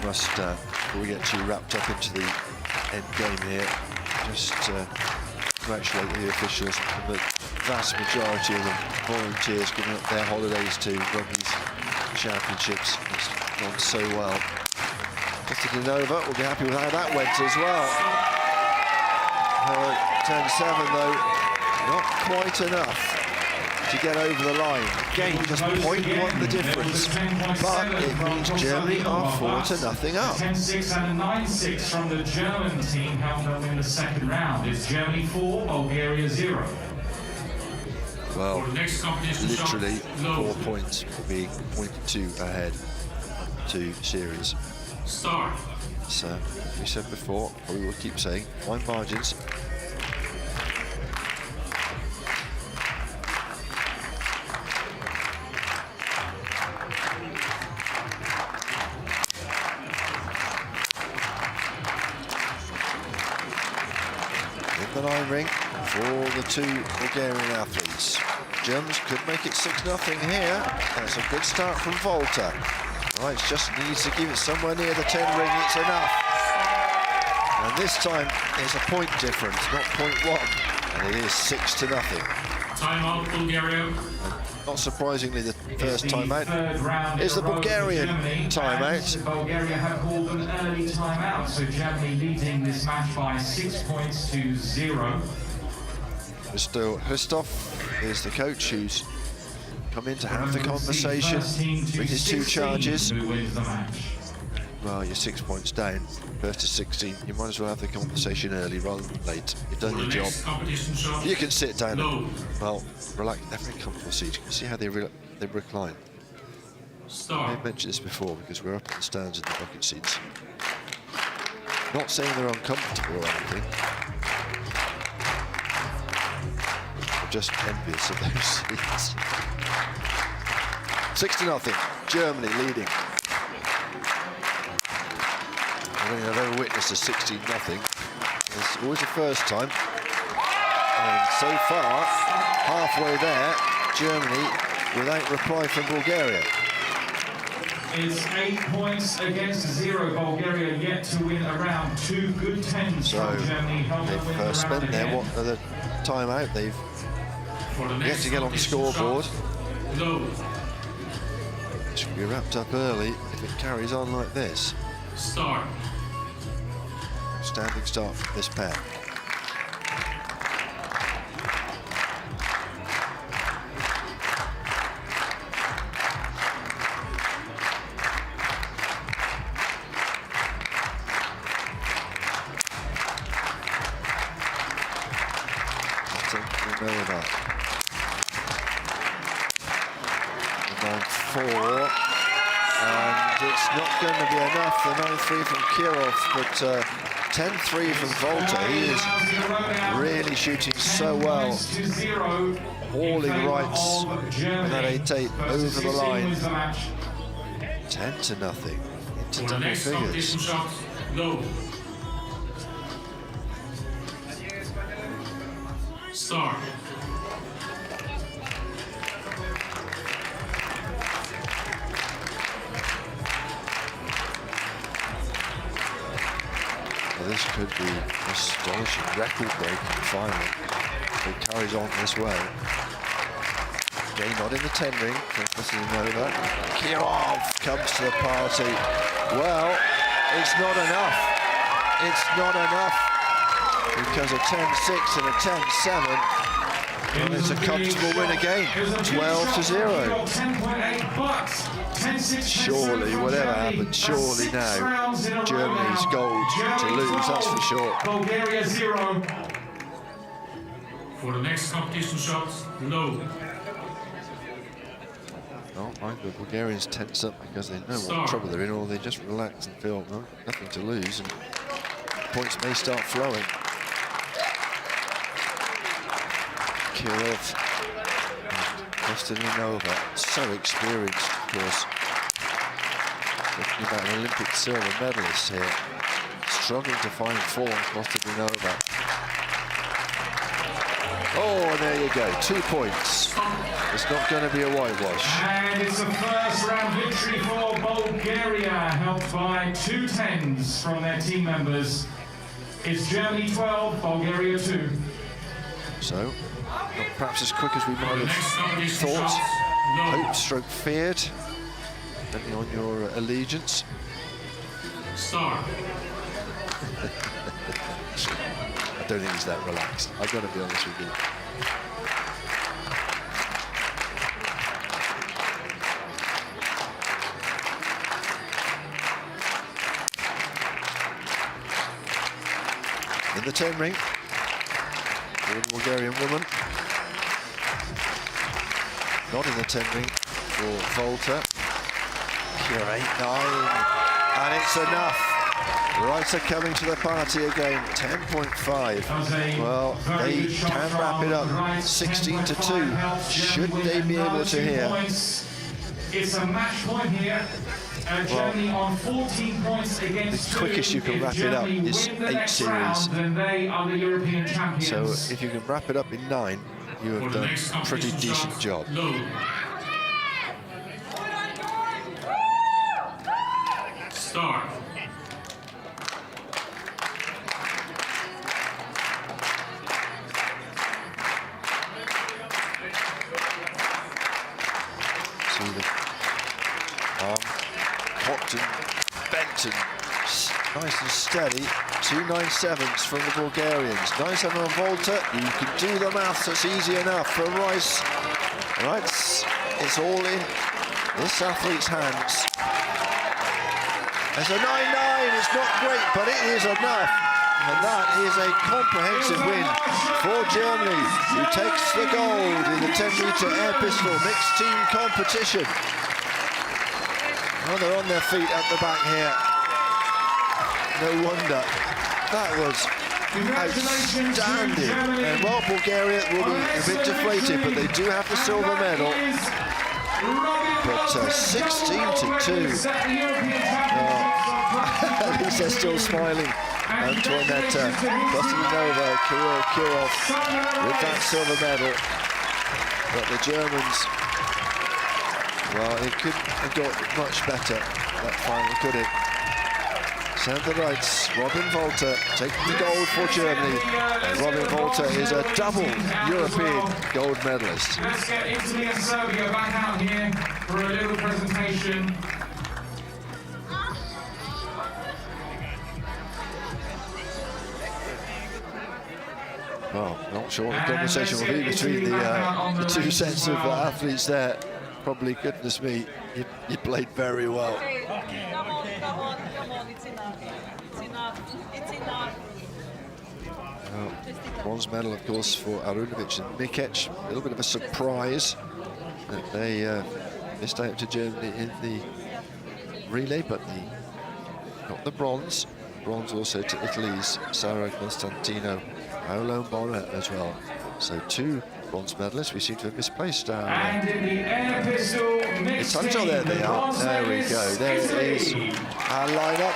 Must, before we get too wrapped up into the end game here, just congratulate the officials, and the vast majority of them volunteers giving up their holidays to run these championships. It's gone so well. Justin Nova will be happy with how that went as well. Her 10-7 though, not quite enough to get over the line. Again, just 0.1 the difference, but it means Germany are 4-0 up. 10-6 and a 9-6 from the German team helped them in the second round. It's Germany 4, Bulgaria 0. Well, For the next competition literally shot, 4 low. points for being 0.2 ahead to series. Start. So, as we said before, we will keep saying, fine margins. The 9 ring for the 2 Bulgarian athletes. Germans could make it 6-0 here. That's a good start from Volta. Right, just needs to keep it somewhere near the 10 ring. It's enough. And this time it's a point difference, not 0.1, and it is 6-0. Timeout, Bulgaria. Not surprisingly, the first timeout is the Bulgarian timeout. Bulgaria have called an early timeout, so Germany leading this match by 6 points to 0. Mr. Hristov is the coach who's come in to have the conversation with his 2 charges. Well, you're 6 points down, first to 16. You might as well have the conversation early rather than late. You've done your job. You can sit down and, well, relax. They're very comfortable seats. You can see how they recline. I've mentioned this before because we're up in the stands in the bucket seats. Not saying they're uncomfortable or anything. I'm just envious of those seats. 6-0, Germany leading. I don't think I've ever witnessed a 16-0. It's always the first time. And so far, halfway there, Germany without reply from Bulgaria. It's 8 points against 0. Bulgaria yet to win around 2 good tens So from Germany. they've spent their timeout. They've yet to get on the scoreboard. This will be wrapped up early if it carries on like this. Start. Standing start from this pair. Nova. 9-4. And it's not going to be enough. The 9-3 from Kirov, but 10-3 from Volta. He is really shooting so well. Hauling rights and that 8-8 over the line. 10-0 into double figures. Start. Well, this could be astonishing, record-breaking final. If it carries on this way. Again, not in the 10 ring. This is Nova. Kirov comes to the party. Well, it's not enough. It's not enough. Because a 10-6 and a 10-7, and it's a comfortable win again, 12-0. Surely, whatever happens, surely now, Germany's gold to lose, that's for sure. Bulgaria 0. For the next competition shot, low. Oh, mind the Bulgarians tense up because they know what trouble they're in, or they just relax and feel nothing to lose, and points may start flowing. Kirov, Nova, so experienced, of course. Talking about an Olympic silver medalist here, struggling to find form. Nova. Oh, and there you go, 2 points. It's not going to be a whitewash. And it's a first round victory for Bulgaria, helped by 2 10s from their team members. It's Germany 12, Bulgaria 2. So, not perhaps as quick as we might have thought. Hope stroke feared, depending on your allegiance. Start. I don't think he's that relaxed. I've got to be honest with you. In the 10 ring, for the Bulgarian woman. Not in the 10 ring for Volta. Here 8-9, and it's enough. Rights are coming to the party again. 10.5. Well, they can wrap it up. 16-2. Should they be able to here? It's a match point here. Germany on 14 points against the quickest you can wrap it up is 8 series. They are the European champions. So if you can wrap it up in 9, you have done a pretty decent job. Start. See the arm cocked and bent and nice and steady. 2 9-7s from the Bulgarians. 9-7 on Volta. You can do the maths. It's easy enough for Rice. Right, it's all in this athlete's hands. It's a 9-9. It's not great, but it is enough. And that is a comprehensive win for Germany, who takes the gold in the 10-meter air pistol mixed team competition. Well, they're on their feet at the back here. No wonder. That was outstanding. And well, Bulgaria will be a bit deflated, but they do have the silver medal. But 16-2. At least they're still smiling. Antoinette Nova, Kirill Kirov with that silver medal. But the Germans, well, it couldn't have got much better, that final, could it? Center rights, Robin Volta taking the gold for Germany. And Robin Volta is a double European gold medalist. Let's get Italy and Serbia back out here for a little presentation. Well, not sure what the conversation will be between the 2 sets of athletes there. Probably, goodness me, you played very well. Come on, it's enough. It's enough. It's enough. Well, Bronze medal, of course, for Arunovic and ECH. A little bit of a surprise that they missed out to Germany in the relay, but they got the bronze. Bronze also to Italy's Sara Constantino, Paolo Mora as well. So 2 bronze medalists. We seem to have misplaced our... And in the air pistol mixed team, there they are. bronze There we medalist, go. There it is. Italy. Our lineup.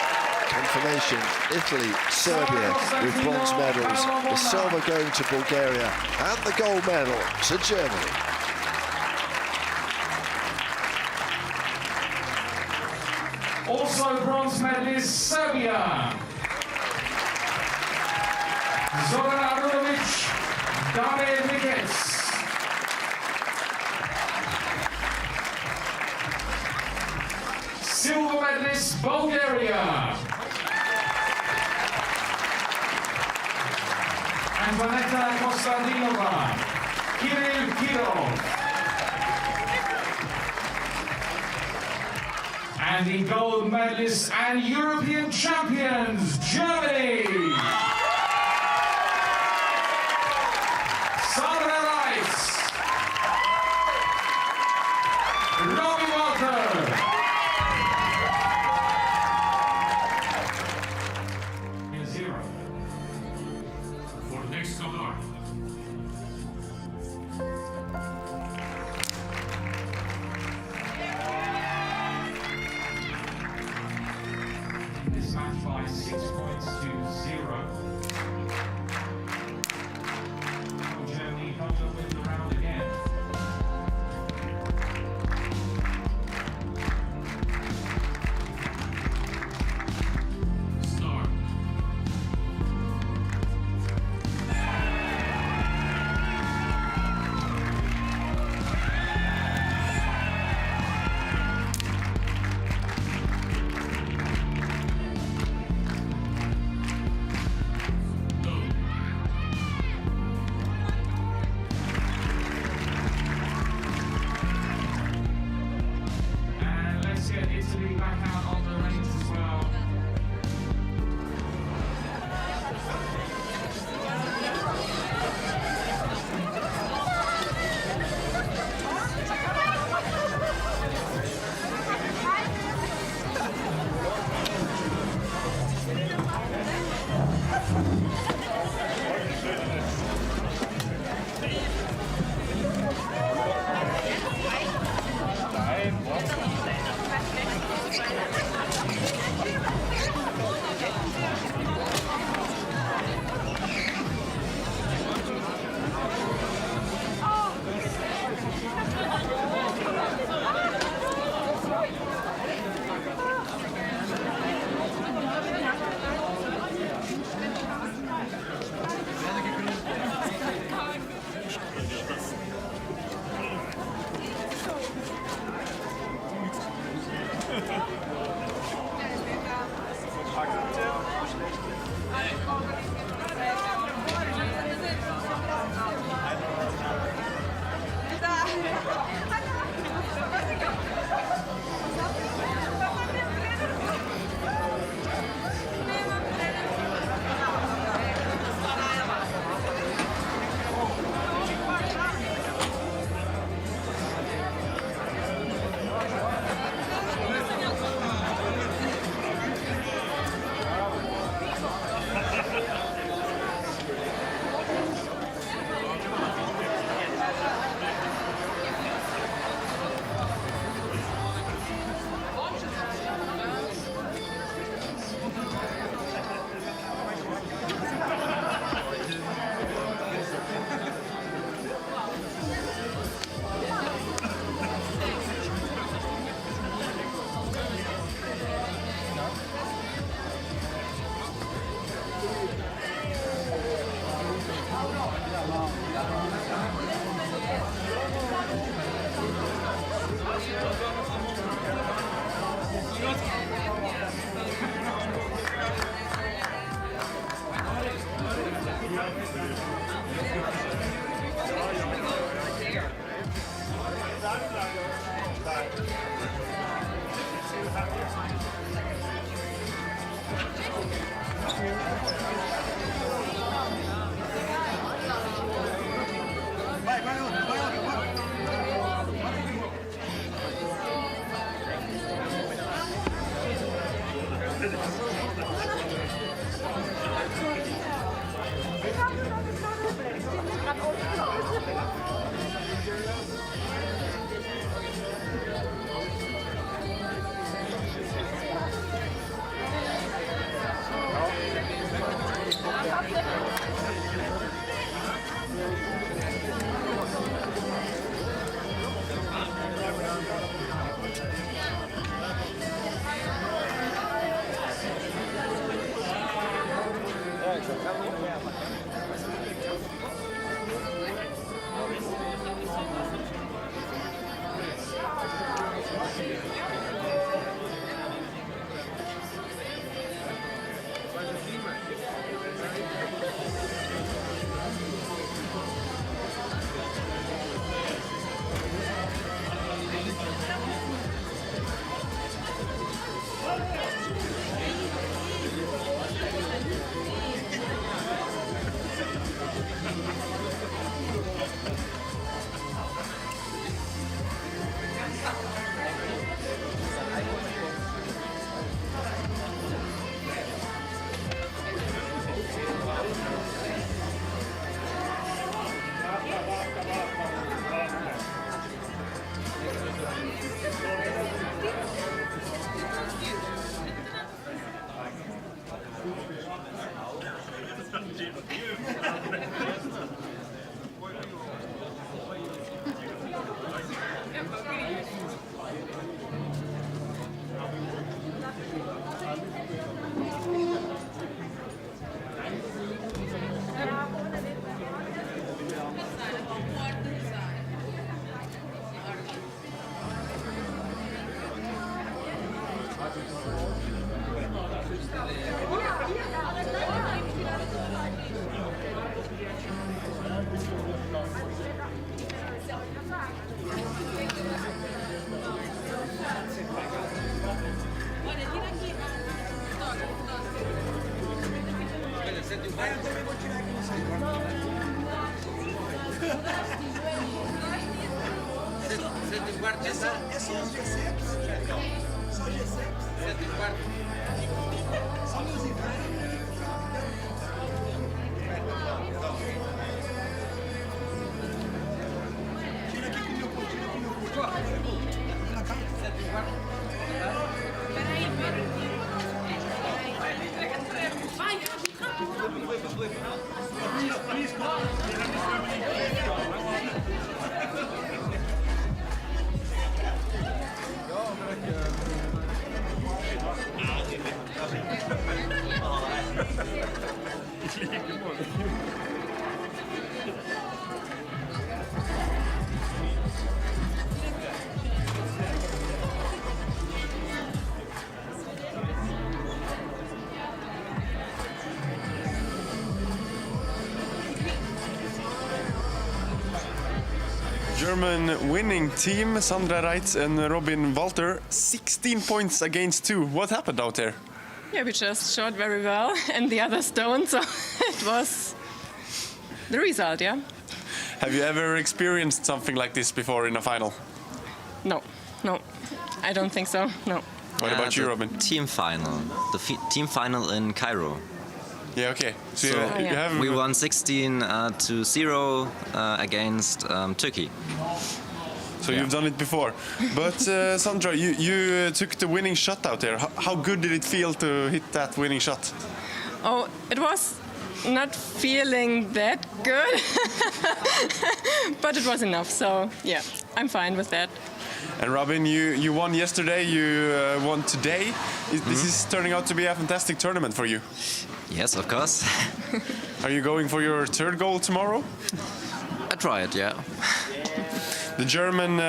Confirmation. Italy, Serbia with bronze medals. The silver going to Bulgaria and the gold medal to Germany. Also bronze medalist Serbia. Zoran Arunovic, Damir Nikec. Silver medalist Bulgaria. And Vanetta Kostadinova, Kirill Kirov. And the gold medalists and European champions, Germany. Sandra Reitz, Robbie Walter. In 0. For the next color. This match by 6 points to 0. Germany comes up with the round again. Start. And let's get Italy back out on the range as well. German winning team, Sandra Reitz and Robin Walter, 16 points against 2. What happened out there? Yeah, we just shot very well, and the others don't, so it was the result, yeah. Have you ever experienced something like this before in a final? No, I don't think so, no. What about you, the Robin? Team final. The team final in Cairo. Yeah, okay. So, So you have... we won 16-0 against Turkey. So you've done it before. But Sandra, you took the winning shot out there. How good did it feel to hit that winning shot? Oh, it was not feeling that good, but it was enough, so yeah, I'm fine with that. And Robin, you won yesterday, you won today. This is turning out to be a fantastic tournament for you. Yes, of course. Are you going for your third goal tomorrow? I tried, yeah. The German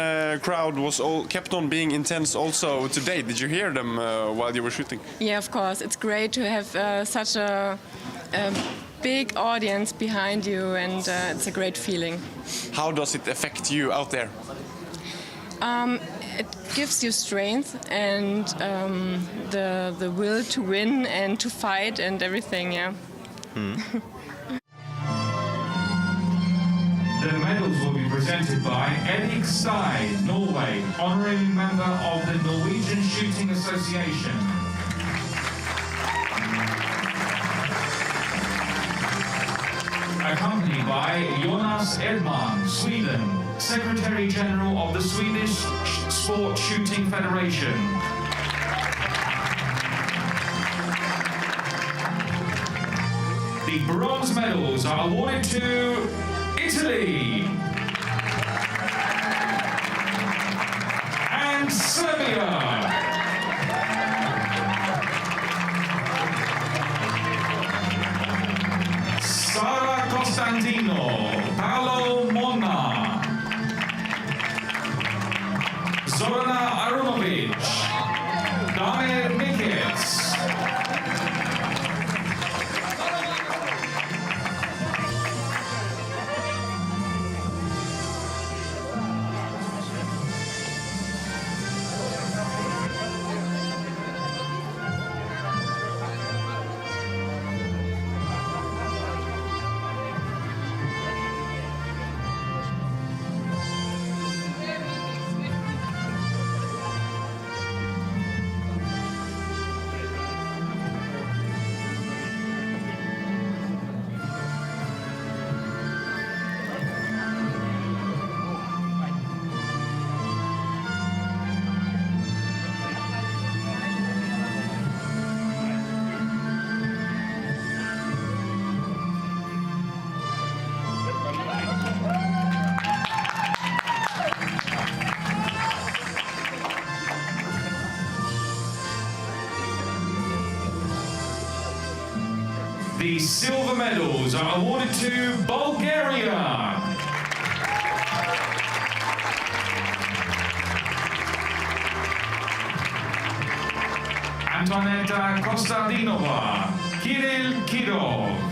crowd was kept on being intense also today. Did you hear them while you were shooting? Yeah, of course. It's great to have such a big audience behind you, and it's a great feeling. How does it affect you out there? It gives you strength and the will to win and to fight and everything, yeah. The medals will be presented by Erik Stein, Norway, honorary member of the Norwegian Shooting Association. Accompanied by Jonas Edman, Sweden, Secretary General of the Swedish Sport Shooting Federation. The bronze medals are awarded to Italy and Serbia. Sara Costantino, Paolo Monna, Zorana Arunovic, Damir Mikic. The silver medals are awarded to Bulgaria. Antoneta Kostadinova, Kirill Kirov.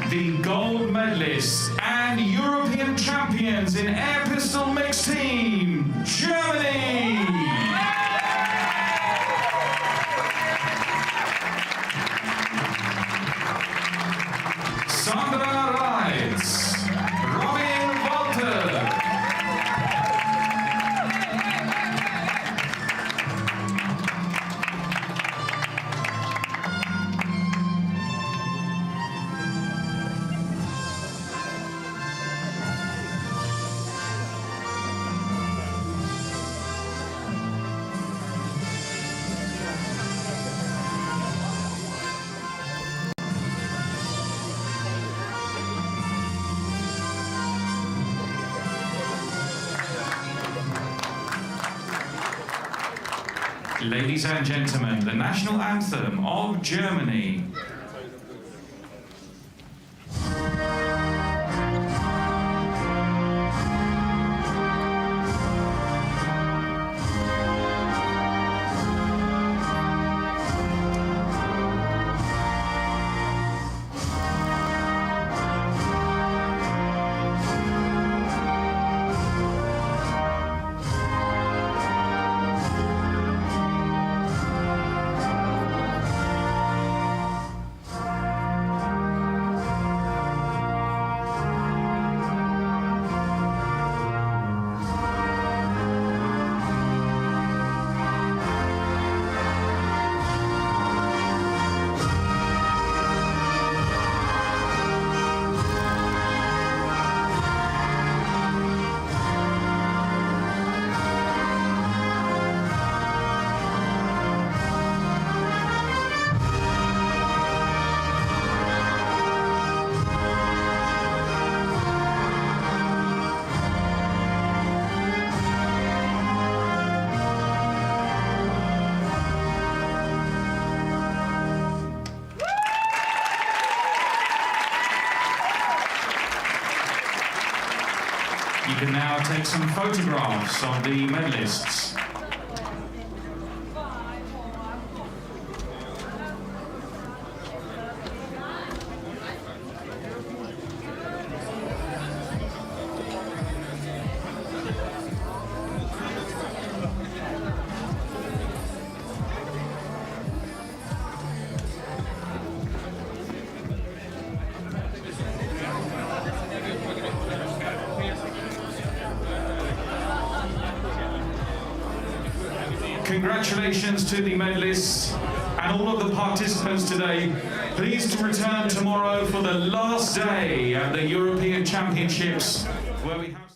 The gold medalists and European champions in air pistol mixed team, Germany! Sandra Reitz, Robin Walter. Ladies and gentlemen, the national anthem of Germany. You can now take some photographs of the medalists. Congratulations to the medalists and all of the participants today. Please to return tomorrow for the last day at the European Championships, where we have